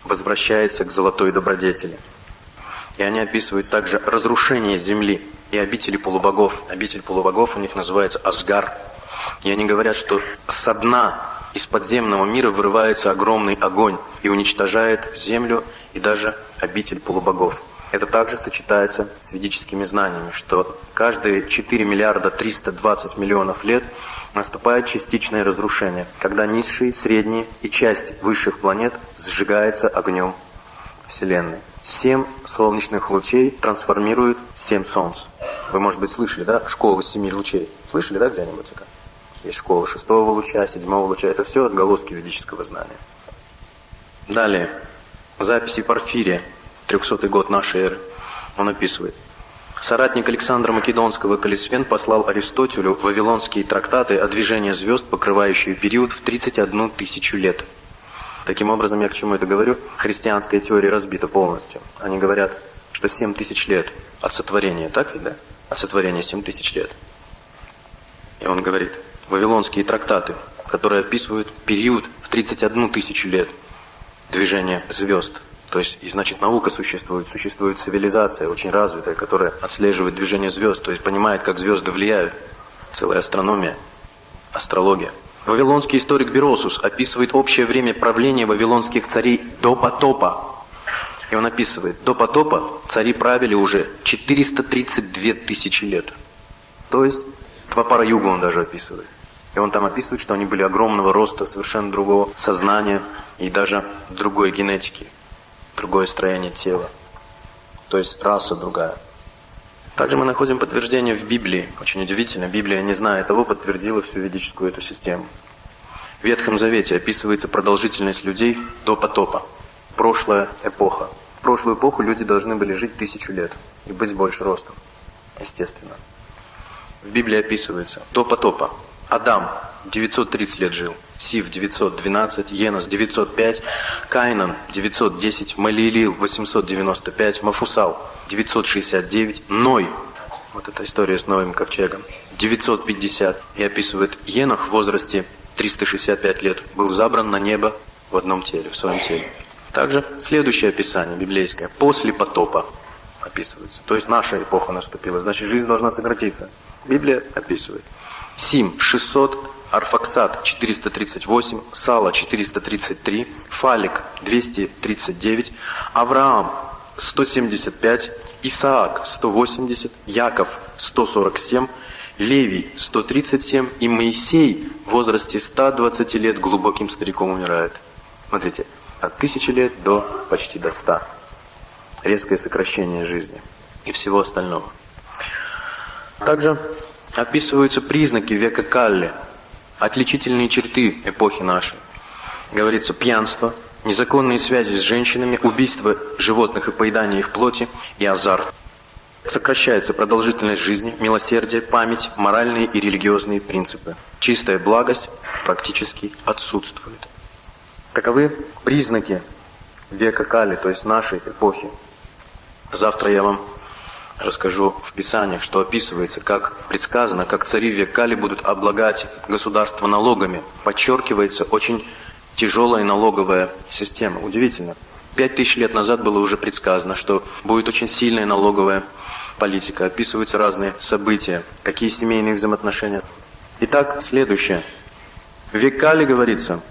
возвращается к золотой добродетели. И они описывают также разрушение земли и обители полубогов. Обитель полубогов у них называется Асгар. И они говорят, что со дна из подземного мира вырывается огромный огонь и уничтожает землю и даже обитель полубогов. Это также сочетается с ведическими знаниями, что каждые 4 миллиарда 320 миллионов лет наступает частичное разрушение, когда низшие, средние и часть высших планет сжигается огнем Вселенной. 7 солнечных лучей трансформируют 7 солнц. Вы, может быть, слышали, да, школы 7 лучей? Слышали, да, где-нибудь это? Есть школа 6-го луча, 7-го луча. Это все отголоски ведического знания. Далее. Записи Порфирия, 300-й год нашей эры. Он описывает. Соратник Александра Македонского Калисфен послал Аристотелю вавилонские трактаты о движении звезд, покрывающие период в 31 тысячу лет. Таким образом, я к чему это говорю? Христианская теория разбита полностью. Они говорят, что 7 тысяч лет от сотворения, так ведь, да? От сотворения 7 тысяч лет. И он говорит, вавилонские трактаты, которые описывают период в 31 тысячу лет движения звезд. То есть, и значит, наука существует цивилизация очень развитая, которая отслеживает движение звезд, то есть понимает, как звезды влияют. Целая астрономия, астрология. Вавилонский историк Беросус описывает общее время правления вавилонских царей до потопа. И он описывает, до потопа цари правили уже 432 тысячи лет. То есть, Двапара-югу он даже описывает. И он там описывает, что они были огромного роста, совершенно другого сознания и даже другой генетики, другое строение тела. То есть раса другая. Также мы находим подтверждение в Библии. Очень удивительно, Библия, не зная того, подтвердила всю ведическую эту систему. В Ветхом Завете описывается продолжительность людей до потопа. Прошлая эпоха. В прошлую эпоху люди должны были жить 1000 лет и быть больше ростом. Естественно. В Библии описывается до потопа. Адам 930 лет жил, Сив 912, Енос 905, Каинан 910, Малиилил 895, Мафусал 969, Ной, вот эта история с Ноем ковчегом, 950. И описывает Енох в возрасте 365 лет, был забран на небо в одном теле, в своем теле. Также следующее описание библейское, после потопа описывается. То есть наша эпоха наступила, значит жизнь должна сократиться. Библия описывает. Сим 600, Арфаксад 438, Сала 433, Фалик 239, Авраам 175, Исаак 180, Яков 147, Левий 137 и Моисей в возрасте 120 лет глубоким стариком умирает. Смотрите, от 1000 лет до почти до 100. Резкое сокращение жизни и всего остального. Также описываются признаки века Калли, отличительные черты эпохи нашей. Говорится, пьянство, незаконные связи с женщинами, убийство животных и поедание их плоти и азарт. Сокращается продолжительность жизни, милосердие, память, моральные и религиозные принципы. Чистая благость практически отсутствует. Таковы признаки века Кали, то есть нашей эпохи. Завтра я вам расскажу в Писаниях, что описывается, как предсказано, как цари в век Кали будут облагать государство налогами. Подчеркивается очень тяжелая налоговая система. Удивительно. 5000 лет назад было уже предсказано, что будет очень сильная налоговая политика. Описываются разные события, какие семейные взаимоотношения. Итак, следующее. В век Кали, говорится,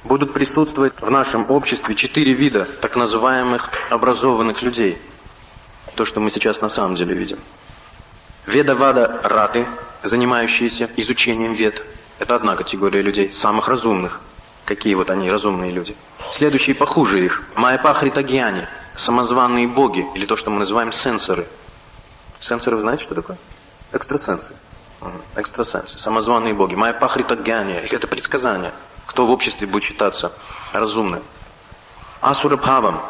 будут присутствовать в нашем обществе 4 вида так называемых образованных людей. То, что мы сейчас на самом деле видим. Ведавада раты, занимающиеся изучением вед. Это одна категория людей, самых разумных. Какие вот они, разумные люди. Следующие похуже их. Майяпахритагьяни, самозваные боги, или то, что мы называем сенсоры. Сенсоры, вы знаете, что такое? Экстрасенсы. Экстрасенсы, самозваные боги. Майяпахритагьяни, это предсказание. Кто в обществе будет считаться разумным. Асурабхавам.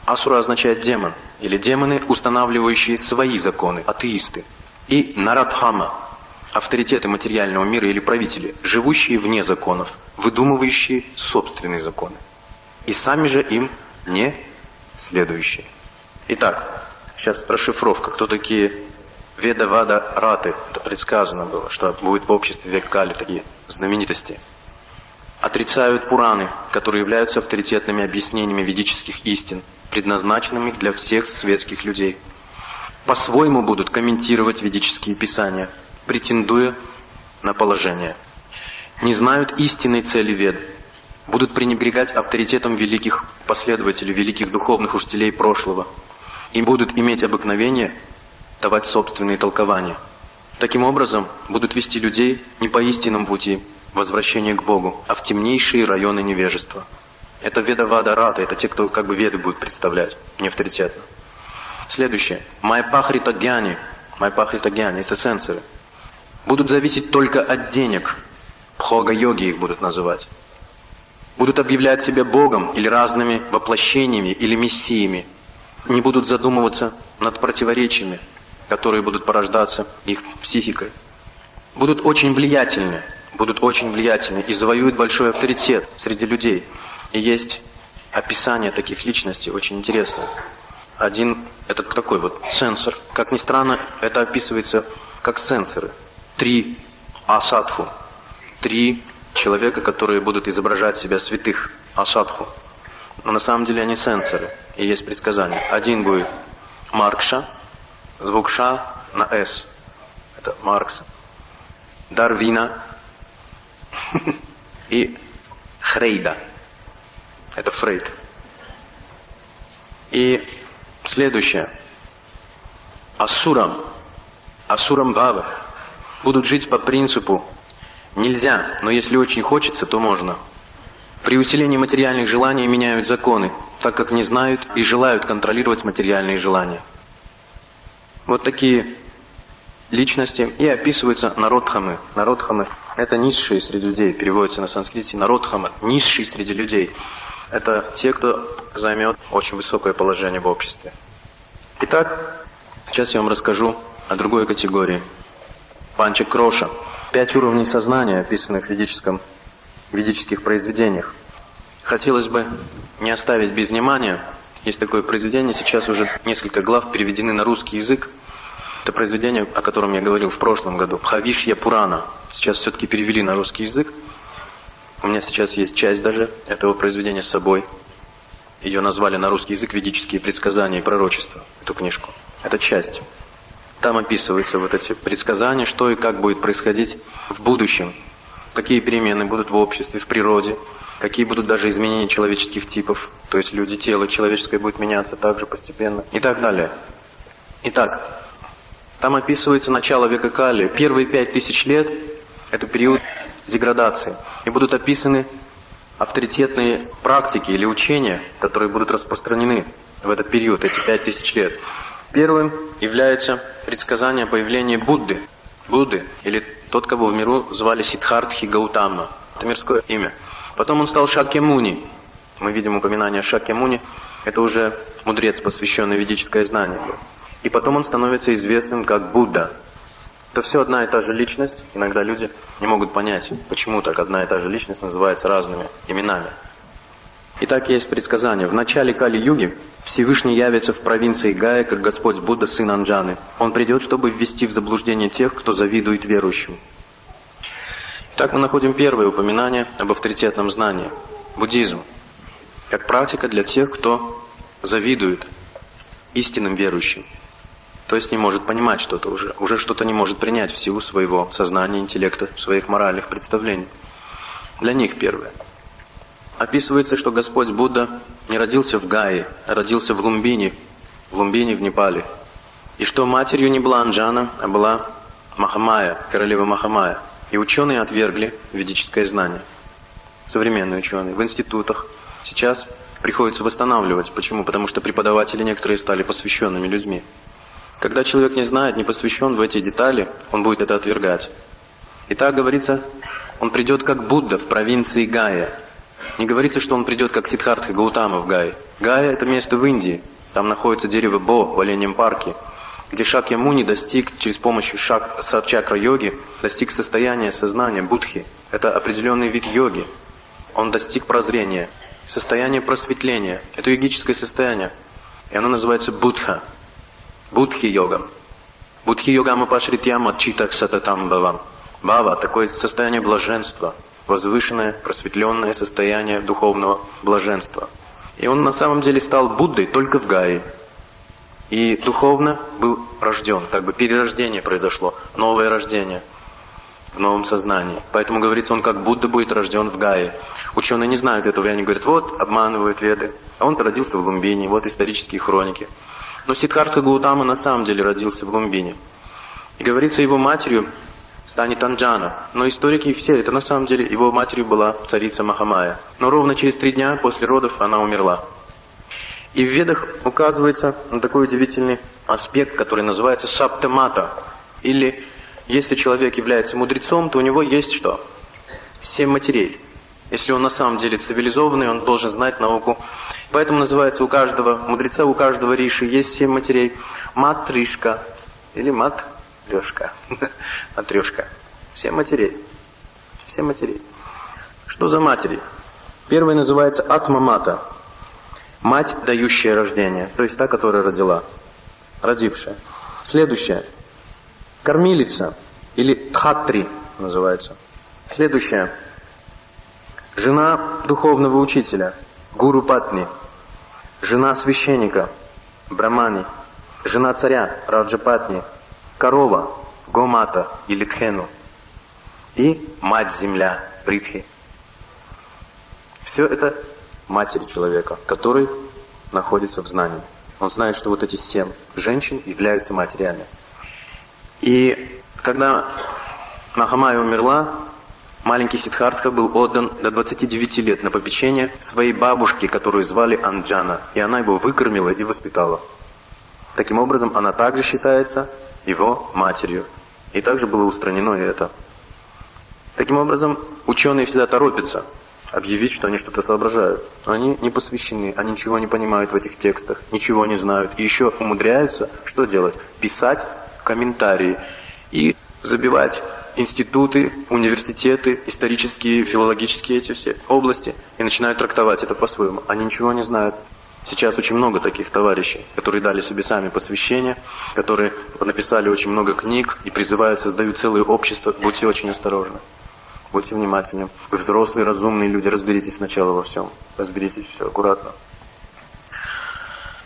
Асура означает демон. Или демоны, устанавливающие свои законы, атеисты. И Нарадхама. Авторитеты материального мира или правители, живущие вне законов, выдумывающие собственные законы. И сами же им не следующие. Итак, сейчас расшифровка. Кто такие Веда, Вада, Раты? Это предсказано было, что будет в обществе век Кали такие знаменитости. Отрицают Пураны, которые являются авторитетными объяснениями ведических истин, предназначенными для всех светских людей. По-своему будут комментировать ведические писания, претендуя на положение. Не знают истинной цели Вед, будут пренебрегать авторитетом великих последователей, великих духовных учителей прошлого, и будут иметь обыкновение давать собственные толкования. Таким образом, будут вести людей не по истинному пути возвращения к Богу, а в темнейшие районы невежества. Это Веда-Вада Рата, это те, кто как бы Веды будут представлять, не авторитетно. Следующее. Майяпахритагьяни. Майяпахритагьяни, это сенсоры. Будут зависеть только от денег. Бхога-йоги их будут называть. Будут объявлять себя Богом или разными воплощениями или мессиями. Не будут задумываться над противоречиями, которые будут порождаться их психикой. Будут очень влиятельны и завоюют большой авторитет среди людей. И есть описание таких личностей очень интересное. Один, этот такой вот сенсор. Как ни странно, это описывается как сенсоры. 3 асадху. 3 человека, которые будут изображать себя святых. Асадху. Но на самом деле они сенсоры. И есть предсказание. Один будет Маркша. Звук Ша на С. Это Маркс. Дарвина. И Хрейда. Это Фрейд. И следующее. Асурам. Асурам Бава. Будут жить по принципу нельзя, но если очень хочется, то можно. При усилении материальных желаний меняют законы, так как не знают и желают контролировать материальные желания. Вот такие личности и описываются народхамы. Народхамы – это низшие среди людей, переводится на санскрите народхамы, низшие среди людей. Это те, кто займет очень высокое положение в обществе. Итак, сейчас я вам расскажу о другой категории. Панчакроша. 5 уровней сознания, описанных в ведических произведениях. Хотелось бы не оставить без внимания. Есть такое произведение, сейчас уже несколько глав переведены на русский язык. Это произведение, о котором я говорил в прошлом году, Бхавишья Пурана. Сейчас все-таки перевели на русский язык. У меня сейчас есть часть даже этого произведения с собой. Ее назвали на русский язык «Ведические предсказания и пророчества», эту книжку. Это часть. Там описываются вот эти предсказания, что и как будет происходить в будущем. Какие перемены будут в обществе, в природе. Какие будут даже изменения человеческих типов. То есть люди, тело человеческое будет меняться также постепенно. И так далее. Итак, там описывается начало века Кали. Первые 5000 лет – это период деградации. И будут описаны авторитетные практики или учения, которые будут распространены в этот период, эти 5000 лет. Первым является предсказание появления Будды. Будды, или тот, кого в миру звали Сиддхартхи Гаутама. Это мирское имя. Потом он стал Шакьямуни. Мы видим упоминание Шакьямуни. Это уже мудрец, посвященный в ведическое знание. И потом он становится известным как Будда. Это все одна и та же личность. Иногда люди не могут понять, почему так одна и та же личность называется разными именами. Итак, есть предсказание. В начале Кали-юги Всевышний явится в провинции Гая, как Господь Будда, сын Анджаны. Он придет, чтобы ввести в заблуждение тех, кто завидует верующим. Итак, мы находим первое упоминание об авторитетном знании. Буддизм. Как практика для тех, кто завидует истинным верующим. То есть не может понимать что-то уже что-то не может принять в силу своего сознания, интеллекта, своих моральных представлений. Для них первое. Описывается, что Господь Будда не родился в Гае, а родился в Лумбине в Непале. И что матерью не была Анджана, а была Махамая, королева Махамая. И ученые отвергли ведическое знание. Современные ученые в институтах сейчас приходится восстанавливать. Почему? Потому что преподаватели некоторые стали посвященными людьми. Когда человек не знает, не посвящен в эти детали, он будет это отвергать. И так говорится, он придет как Будда в провинции Гая. Не говорится, что он придет как Сиддхартха Гаутама в Гае. Гая — это место в Индии. Там находится дерево Бо в Оленьем парке, где Шакьямуни достиг через помощь чакра-йоги, достиг состояния сознания будхи. Это определенный вид йоги. Он достиг прозрения, состояния просветления. Это йогическое состояние. И оно называется будха. Будхи-йога. Будхи-йогам упашритьям отчитах сататам бавам. Бава — такое состояние блаженства, возвышенное, просветленное состояние духовного блаженства. И он на самом деле стал Буддой только в Гае. И духовно был рожден, как бы перерождение произошло, новое рождение в новом сознании. Поэтому говорится, он как Будда будет рожден в Гае. Ученые не знают этого, и они говорят, вот, обманывают веды. А он родился в Лумбине, вот исторические хроники. Но Сиддхартха Гаутама на самом деле родился в Лумбине. И говорится, его матерью станет Анджана. Но историки все, это на самом деле его матерью была царица Махамая. Но ровно через 3 дня после родов она умерла. И в Ведах указывается на такой удивительный аспект, который называется саптамата. Или, если человек является мудрецом, то у него есть что? 7 матерей. Если он на самом деле цивилизованный, он должен знать науку. Поэтому называется у каждого мудреца, у каждого риши есть 7 матерей. Матришка или матрешка. Матрешка. 7 матерей. 7 матерей. Что за матери? Первая называется Атмамата. Мать, дающая рождение, то есть та, которая родила, родившая. Следующая. Кормилица, или Дхатри называется. Следующая. Жена духовного учителя, Гуру Патни. Жена священника, Брамани. Жена царя, Раджапатни. Корова, Гомата или Тхену. И мать-земля, Притхи. Все это матери человека, который находится в знании. Он знает, что вот эти 7 женщин являются матерями. И когда Махамая умерла, маленький Сиддхартха был отдан до 29 лет на попечение своей бабушки, которую звали Анджана. И она его выкормила и воспитала. Таким образом, она также считается его матерью. И также было устранено и это. Таким образом, ученые всегда торопятся объявить, что они что-то соображают. Но они не посвящены, они ничего не понимают в этих текстах, ничего не знают. И еще умудряются, что делать? Писать комментарии и забивать институты, университеты, исторические, филологические эти все области и начинают трактовать это по-своему. Они ничего не знают. Сейчас очень много таких товарищей, которые дали себе сами посвящение, которые написали очень много книг и призывают, создают целые общества. Будьте очень осторожны. Будьте внимательны. Вы взрослые, разумные люди, разберитесь сначала во всем. Разберитесь все аккуратно.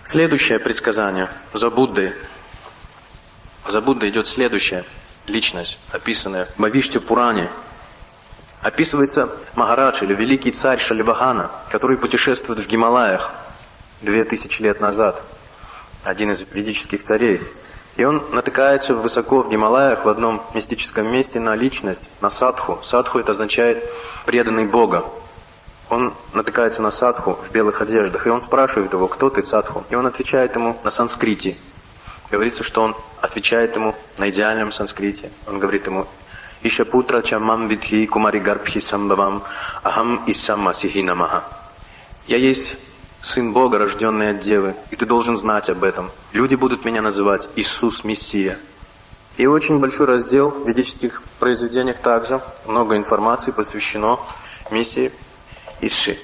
Следующее предсказание за Буддой. За Буддой идет следующая личность, описанная в Бхавишти-Пуране. Описывается Махарадж или великий царь Шаливахана, который путешествует в Гималаях 2000 лет назад. Один из ведических царей. И он натыкается высоко в Гималаях, в одном мистическом месте, на личность, на садху. Садху — это означает преданный Бога. Он натыкается на садху в белых одеждах, и он спрашивает его, кто ты, садху? И он отвечает ему на санскрите. Говорится, что он отвечает ему на идеальном санскрите. Он говорит ему, «Иша путра чамам видхи кумари гарбхи самбавам ахам иссамасихи намаха». Я есть Сын Бога, рожденный от Девы, и ты должен знать об этом. Люди будут меня называть Иисус Мессия. И очень большой раздел в ведических произведениях также, много информации посвящено миссии Иши,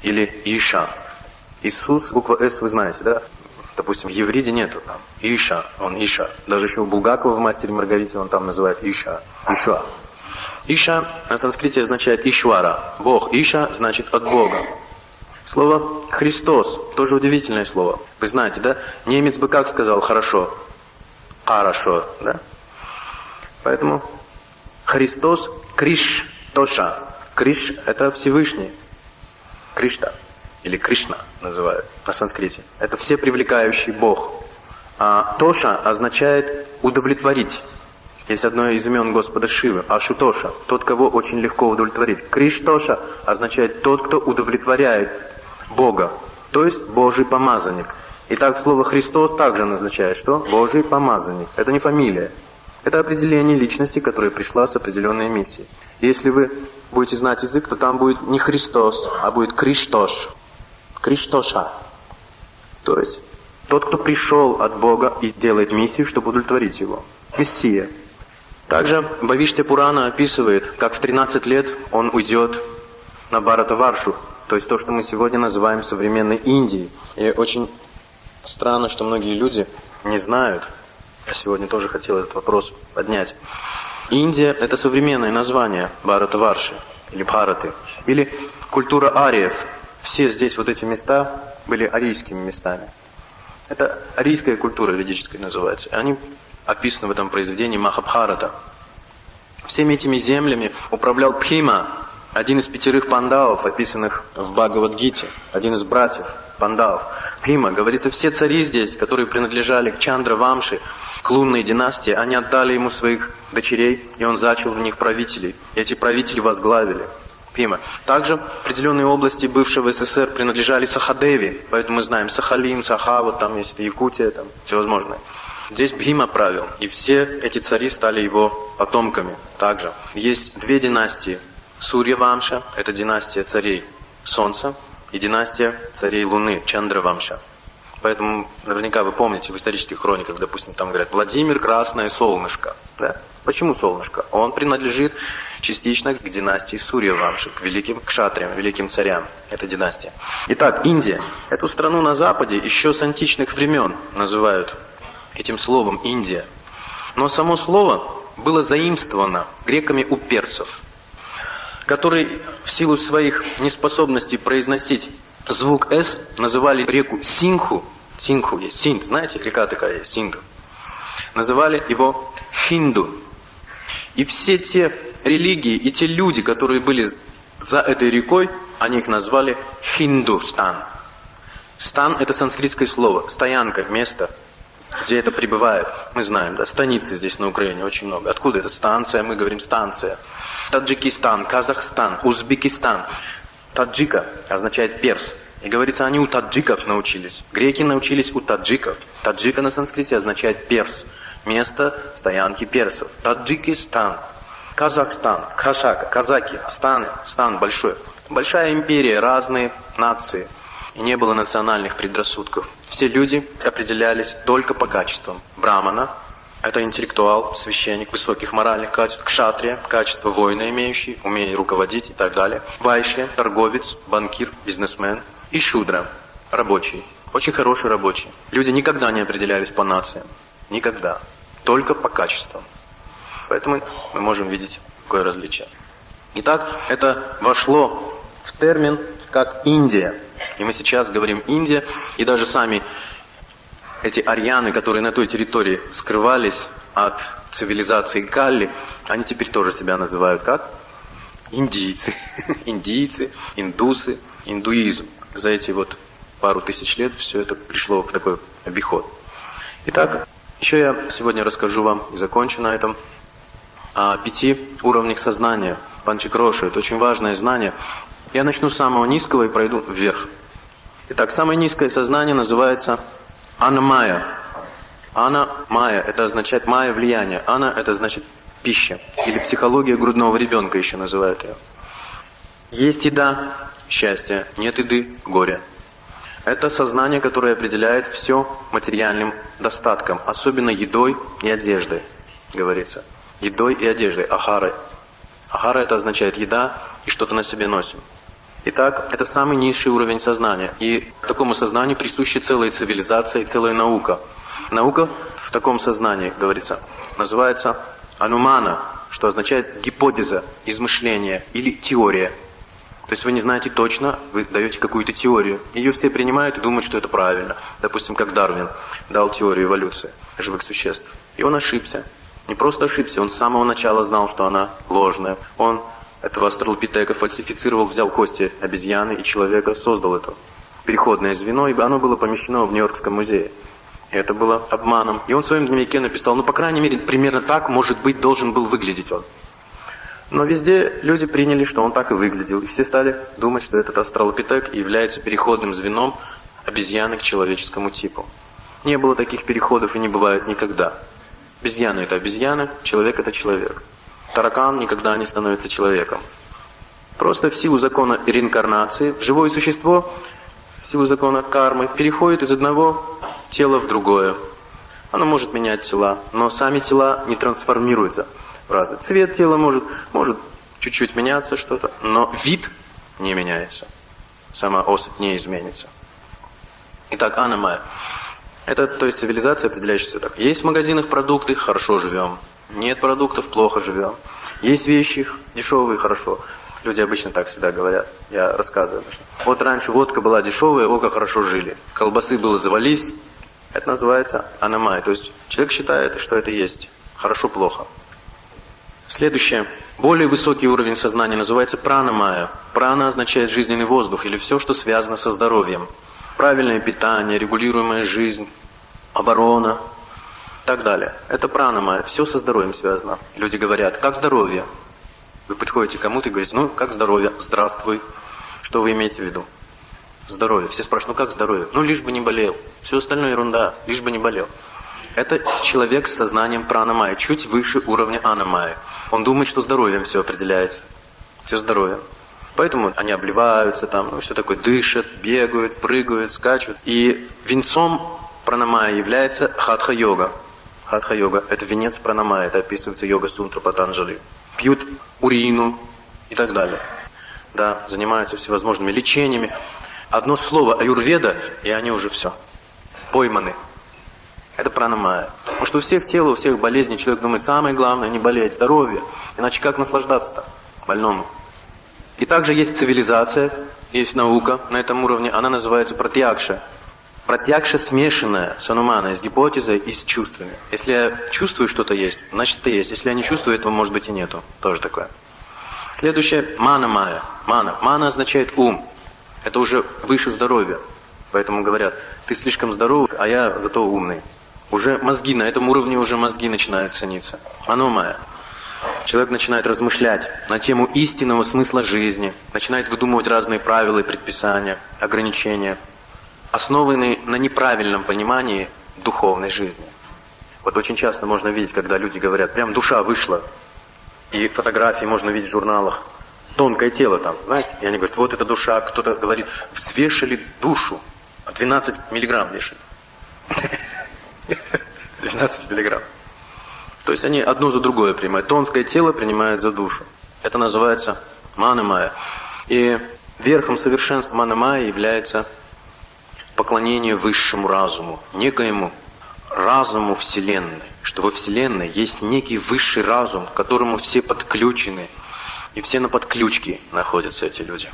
или Иша. Иисус, буква «С» вы знаете, да? Допустим, в Евриде нету там Иша, он Иша. Даже еще у Булгакова в «Мастере и Маргарите» он там называет Иша, Ишуа. Иша на санскрите означает Ишвара. Бог. Иша значит от Бога. Слово «Христос» тоже удивительное слово. Вы знаете, да? Немец бы как сказал «хорошо»? «Хорошо», да? Поэтому Христос Криш Тоша. Криш — это Всевышний. Кришна или Кришна называют на санскрите. Это все привлекающий Бог. А Тоша означает удовлетворить. Есть одно из имен Господа Шивы, Ашутоша, тот, кого очень легко удовлетворить. Криштоша означает тот, кто удовлетворяет Бога, то есть Божий помазанник. Итак, слово Христос также означает, что Божий помазанник. Это не фамилия. Это определение личности, которая пришла с определенной миссией. Если вы будете знать язык, то там будет не Христос, а будет Криштош. Криштоша. То есть тот, кто пришел от Бога и делает миссию, чтобы удовлетворить Его. Мессия. Также Бхавиштха Пурана описывает, как в 13 лет он уйдет на Бхаратаваршу, то есть то, что мы сегодня называем современной Индией. И очень странно, что многие люди не знают. Я сегодня тоже хотел этот вопрос поднять. Индия – это современное название Бхаратаварши, или Бхараты, или культура ариев. Все здесь вот эти места были арийскими местами. Это арийская культура ведическая называется. Они описаны в этом произведении Махабхарата. Всеми этими землями управлял Бхима, один из 5 пандавов, описанных в Бхагавад-гите, один из братьев пандавов. Бхима, говорится, все цари здесь, которые принадлежали к Чандра-вамши, к лунной династии, они отдали ему своих дочерей, и он зачал в них правителей. И эти правители возглавили Бхима. Также определенные области бывшего СССР принадлежали Сахадеви, поэтому мы знаем Сахалин, Саха, вот там есть Якутия, там всевозможное. Здесь Бхима правил, и все эти цари стали его потомками. Также есть 2 династии. Сурья-вамша – это династия царей Солнца, и династия царей Луны, Чандра-вамша. Поэтому наверняка вы помните в исторических хрониках, допустим, там говорят «Владимир Красное Солнышко». Да? Почему солнышко? Он принадлежит частично к династии Сурья-вамши, к великим кшатриям, великим царям. Это династия. Итак, Индия. Эту страну на Западе еще с античных времен называют этим словом Индия. Но само слово было заимствовано греками у персов, которые в силу своих неспособностей произносить звук «с» называли реку Синху. Синху есть, Синд, знаете, река такая есть, Синд. Называли его Хинду. И все те религии и те люди, которые были за этой рекой, они их назвали Хиндустан. Стан – это санскритское слово, стоянка, место, где это пребывает. Мы знаем, да, станицы здесь на Украине очень много. Откуда это станция? Мы говорим станция. Таджикистан, Казахстан, Узбекистан. Таджика означает перс. И говорится, они у таджиков научились. Греки научились у таджиков. Таджика на санскрите означает перс. Место стоянки персов. Таджикистан, Казахстан, казаки, стан большой. Большая империя, разные нации. И не было национальных предрассудков. Все люди определялись только по качествам. Брамана – это интеллектуал, священник высоких моральных качеств. Кшатрия – качество воина имеющий, умение руководить и так далее. Вайшья – торговец, банкир, бизнесмен. И шудра – рабочий, очень хороший рабочий. Люди никогда не определялись по нациям. Никогда. Только по качествам. Поэтому мы можем видеть такое различие. Итак, это вошло в термин как Индия. И мы сейчас говорим Индия, и даже сами эти арьяны, которые на той территории скрывались от цивилизации Галли, они теперь тоже себя называют как? Индийцы. Индийцы, индусы, индуизм. За эти вот пару тысяч лет все это пришло в такой обиход. Итак, еще я сегодня расскажу вам, и закончу на этом, о 5 уровнях сознания. Панчакроша – это очень важное знание. Я начну с самого низкого и пройду вверх. Итак, самое низкое сознание называется Анна-майя. Ана-майя – это означает майя влияние. Ана – это значит пища. Или психология грудного ребенка еще называют ее. Есть еда – счастье, нет еды – горе. Это сознание, которое определяет все материальным достатком, особенно едой и одеждой, говорится. Едой и одеждой, ахарой. Ахара – это означает еда и что-то на себе носим. Итак, это самый низший уровень сознания. И такому сознанию присуща целая цивилизация и целая наука. Наука в таком сознании, говорится, называется анумана, что означает гипотеза, измышление или теория. То есть вы не знаете точно, вы даете какую-то теорию. Ее все принимают и думают, что это правильно. Допустим, как Дарвин дал теорию эволюции живых существ. И он ошибся. Не просто ошибся, он с самого начала знал, что она ложная. Он этого австралопитека фальсифицировал, взял кости обезьяны и человека, создал это переходное звено, ибо оно было помещено в Нью-Йоркском музее. И это было обманом. И он в своем дневнике написал, ну, по крайней мере, примерно так, может быть, должен был выглядеть он. Но везде люди приняли, что он так и выглядел. И все стали думать, что этот австралопитек является переходным звеном обезьяны к человеческому типу. Не было таких переходов и не бывает никогда. Обезьяна – это обезьяна, человек – это человек. Таракан никогда не становится человеком. Просто в силу закона реинкарнации живое существо, в силу закона кармы, переходит из одного тела в другое. Оно может менять тела, но сами тела не трансформируются в разный. Цвет тела может чуть-чуть меняться что-то, но вид не меняется. Сама особь не изменится. Итак, аномая. Это, то есть, цивилизация, определяющаяся так. Есть в магазинах продукты, хорошо живем. Нет продуктов, плохо живем. Есть вещи дешевые, хорошо. Люди обычно так всегда говорят. Я рассказываю. Вот раньше водка была дешевая, око хорошо жили. Колбасы было завались. Это называется аномия. То есть, человек считает, что это есть. Хорошо-плохо. Следующее. Более высокий уровень сознания называется пранамая. Прана означает жизненный воздух или все, что связано со здоровьем. Правильное питание, регулируемая жизнь, оборона и так далее. Это пранамая. Все со здоровьем связано. Люди говорят, как здоровье? Вы подходите к кому-то и говорите, ну, как здоровье? Здравствуй. Что вы имеете в виду? Здоровье. Все спрашивают, ну, как здоровье? Ну, лишь бы не болел. Все остальное ерунда, лишь бы не болел. Это человек с сознанием пранамая, чуть выше уровня аномая. Он думает, что здоровьем все определяется. Все здоровье. Поэтому они обливаются там, ну, все такое, дышат, бегают, прыгают, скачут. И венцом пранамая является хатха-йога. Хатха-йога – это венец пранамая, это описывается йога-сунтра Патанджали. Пьют урину и так далее. Да, занимаются всевозможными лечениями. Одно слово аюрведа, и они уже все. Пойманы. Это пранамая. Потому что у всех тел, у всех болезней человек думает, самое главное не болеть, здоровье. Иначе как наслаждаться-то больному? И также есть цивилизация, есть наука на этом уровне, она называется пратьякша. Пратьякша смешанная с ануманой, с гипотезой и с чувствами. Если я чувствую, что-то есть, значит это есть. Если я не чувствую, этого может быть и нету. Тоже такое. Следующее – мана-майя. Мана. Мана означает ум. Это уже выше здоровья. Поэтому говорят, ты слишком здоровый, а я зато умный. Уже мозги, на этом уровне уже мозги начинают цениться. Аномая. Человек начинает размышлять на тему истинного смысла жизни, начинает выдумывать разные правила и предписания, ограничения, основанные на неправильном понимании духовной жизни. Вот очень часто можно видеть, когда люди говорят, прям душа вышла, и фотографии можно видеть в журналах, тонкое тело там, знаете, и они говорят, вот это душа, кто-то говорит, взвешали душу, 12 миллиграмм вешали. 12 миллиграмм. То есть они одно за другое принимают. Тонкое тело принимает за душу. Это называется мана-майя. И верхом совершенства мана-майя является поклонение высшему разуму, некоему разуму Вселенной. Что во Вселенной есть некий высший разум, к которому все подключены. И все на подключке находятся эти люди.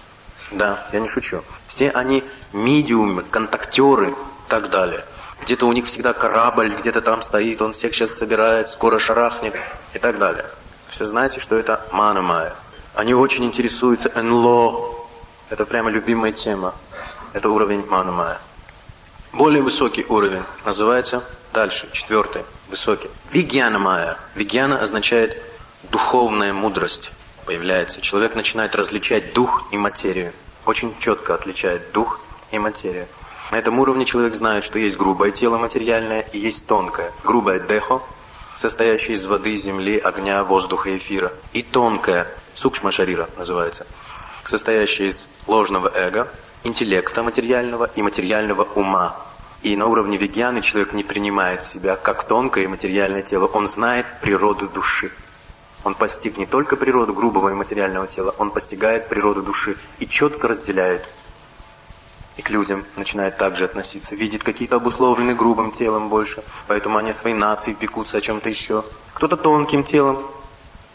Да, я не шучу. Все они медиумы, контактеры и так далее. Где-то у них всегда корабль, где-то там стоит, он всех сейчас собирает, скоро шарахнет и так далее. Все знаете, что это мана-майя. Они очень интересуются НЛО. Это прямо любимая тема. Это уровень мана-майя. Более высокий уровень называется дальше, 4-й, высокий. Вигьяна-майя. Вигьяна означает духовная мудрость. Появляется. Человек начинает различать дух и материю. Очень четко отличает дух и материю. На этом уровне человек знает, что есть грубое тело материальное и есть тонкое. Грубое дехо, состоящее из воды, земли, огня, воздуха и эфира. И тонкое, сукшма-шарира называется, состоящее из ложного эго, интеллекта материального и материального ума. И на уровне вигьяны человек не принимает себя как тонкое и материальное тело. Он знает природу души. Он постиг не только природу грубого и материального тела, он постигает природу души и четко разделяет. И к людям начинает также относиться. Видит какие-то обусловлены грубым телом больше, поэтому они своей нации пекутся о чем-то еще. Кто-то тонким телом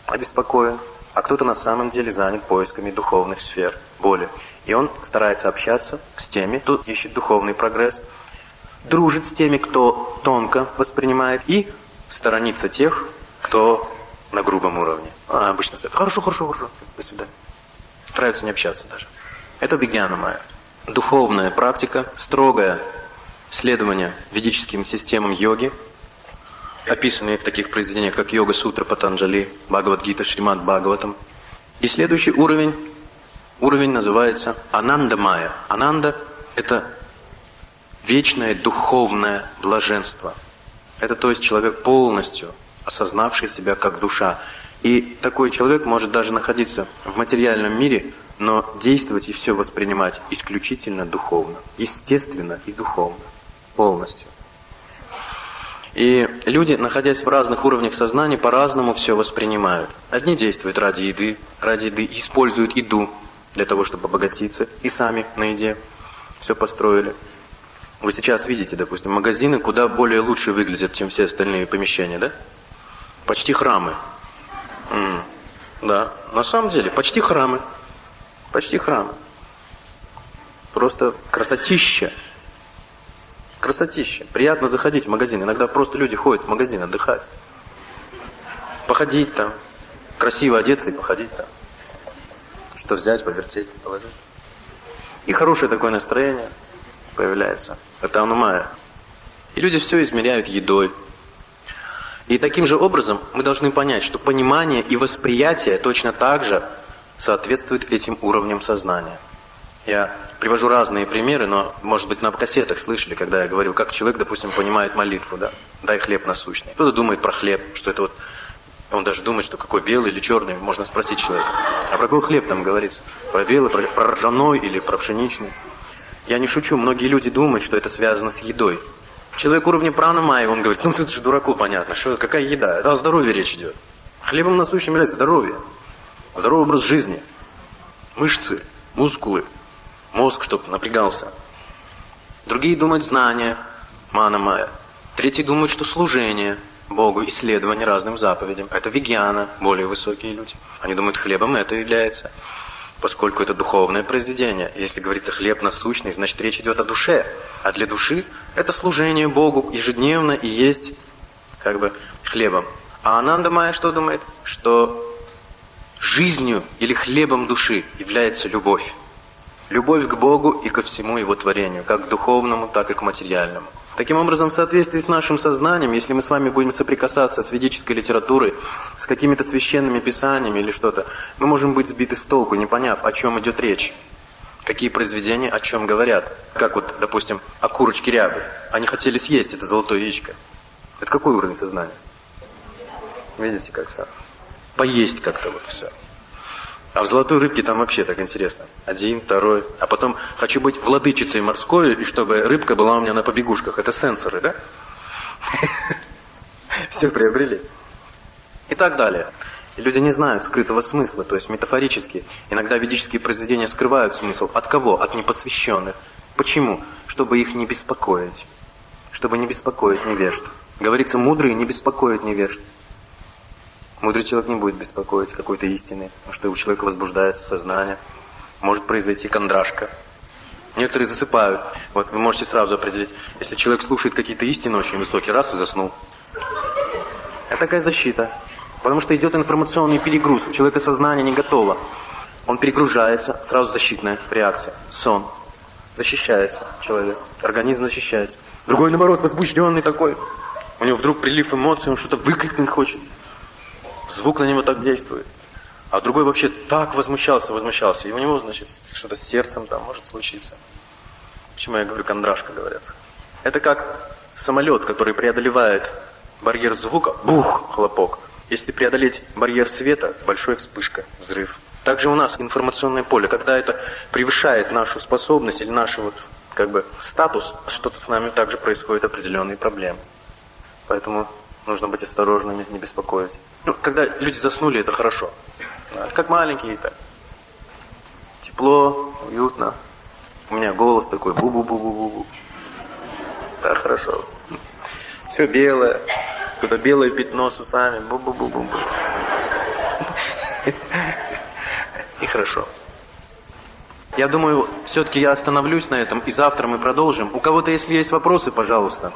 обеспокоен, а кто-то на самом деле занят поисками духовных сфер, боли. И он старается общаться с теми, кто ищет духовный прогресс, дружит с теми, кто тонко воспринимает, и сторонится тех, кто на грубом уровне. Обычно говорят, хорошо, до свидания. Стараются не общаться даже. Это вигьяна-майя. Духовная практика, строгая, следование ведическим системам йоги, описанные в таких произведениях, как Йога-сутра Патанджали, Бхагавад-гита, Шримад Бхагаватам. И следующий уровень называется Ананда-майя. Ананда – это вечное духовное блаженство. Это то есть человек полностью осознавший себя как душа. И такой человек может даже находиться в материальном мире, но действовать и все воспринимать исключительно духовно, естественно и духовно, полностью. И люди, находясь в разных уровнях сознания, по-разному все воспринимают. Одни действуют ради еды, и используют еду для того, чтобы обогатиться, и сами на еде все построили. Вы сейчас видите, допустим, магазины куда более лучше выглядят, чем все остальные помещения, да? Почти храмы. Да, на самом деле, почти храмы. Почти храмы. Просто красотища. Красотища. Приятно заходить в магазин. Иногда просто люди ходят в магазин отдыхать. Походить там. Красиво одеться и походить там. Что взять, повертеть, положить. И хорошее такое настроение появляется. Это анумая. И люди все измеряют едой. И таким же образом мы должны понять, что понимание и восприятие точно так же соответствуют этим уровням сознания. Я привожу разные примеры, но, может быть, на кассетах слышали, когда я говорил, как человек, допустим, понимает молитву, да? «Дай хлеб насущный». Кто-то думает про хлеб, что это вот... Он даже думает, что какой белый или черный, можно спросить человека. А про какой хлеб там говорится? Про белый, про ржаной или про пшеничный? Я не шучу, многие люди думают, что это связано с едой. Человек уровня прана-майи, он говорит, ну тут же дураку понятно, что какая еда? Это о здоровье речь идет. Хлебом насущим является здоровье. Здоровый образ жизни. Мышцы, мускулы, мозг, чтобы напрягался. Другие думают знания, мана-майя. Третьи думают, что служение Богу, исследование разным заповедям. Это вегьяна, более высокие люди. Они думают, хлебом это является. Поскольку это духовное произведение. Если говорится хлеб насущный, значит речь идет о душе. А для души это служение Богу ежедневно и есть как бы хлебом. А Ананда-майя что думает? Что жизнью или хлебом души является любовь. Любовь к Богу и ко всему Его творению, как к духовному, так и к материальному. Таким образом, в соответствии с нашим сознанием, если мы с вами будем соприкасаться с ведической литературой, с какими-то священными писаниями или что-то, мы можем быть сбиты с толку, не поняв, о чем идет речь. Какие произведения о чем говорят. Как вот, допустим, о курочке рябы. Они хотели съесть это золотое яичко. Это какой уровень сознания? Видите, как все? Поесть как-то вот все. А в золотой рыбке там вообще так интересно. Один, второй. А потом хочу быть владычицей морской, и чтобы рыбка была у меня на побегушках. Это сенсоры, да? Все приобрели. И так далее. И люди не знают скрытого смысла, то есть метафорически. Иногда ведические произведения скрывают смысл. От кого? От непосвященных. Почему? Чтобы их не беспокоить. Чтобы не беспокоить невежд. Говорится, мудрые не беспокоят невежд. Мудрый человек не будет беспокоить какой-то истины, потому что у человека возбуждается сознание. Может произойти кондрашка. Некоторые засыпают. Вот вы можете сразу определить, если человек слушает какие-то истины очень высокие, раз и заснул. Это такая защита. Потому что идет информационный перегруз. У человека сознание не готово. Он перегружается, сразу защитная реакция. Сон. Защищается человек. Организм защищается. Другой, наоборот, возбужденный такой. У него вдруг прилив эмоций, он что-то выкрикнуть хочет. Звук на него так действует. А другой вообще так возмущался. И у него, значит, что-то с сердцем там может случиться. Почему я говорю, кондрашка, говорят. Это как самолет, который преодолевает барьер звука, бух, хлопок. Если преодолеть барьер света, большая вспышка, взрыв. Также у нас информационное поле, когда это превышает нашу способность или наш вот, как бы, статус, что-то с нами также происходят определенные проблемы. Поэтому нужно быть осторожными, не беспокоить. Ну, когда люди заснули, это хорошо. Как маленькие, так. Тепло, уютно. У меня голос такой, бу-бу-бу-бу-бу-бу. Так, хорошо. Все белое. Куда белое пятно с усами, бу-бу-бу-бу-бу. И хорошо. Я думаю, все-таки я остановлюсь на этом, и завтра мы продолжим. У кого-то, если есть вопросы, пожалуйста.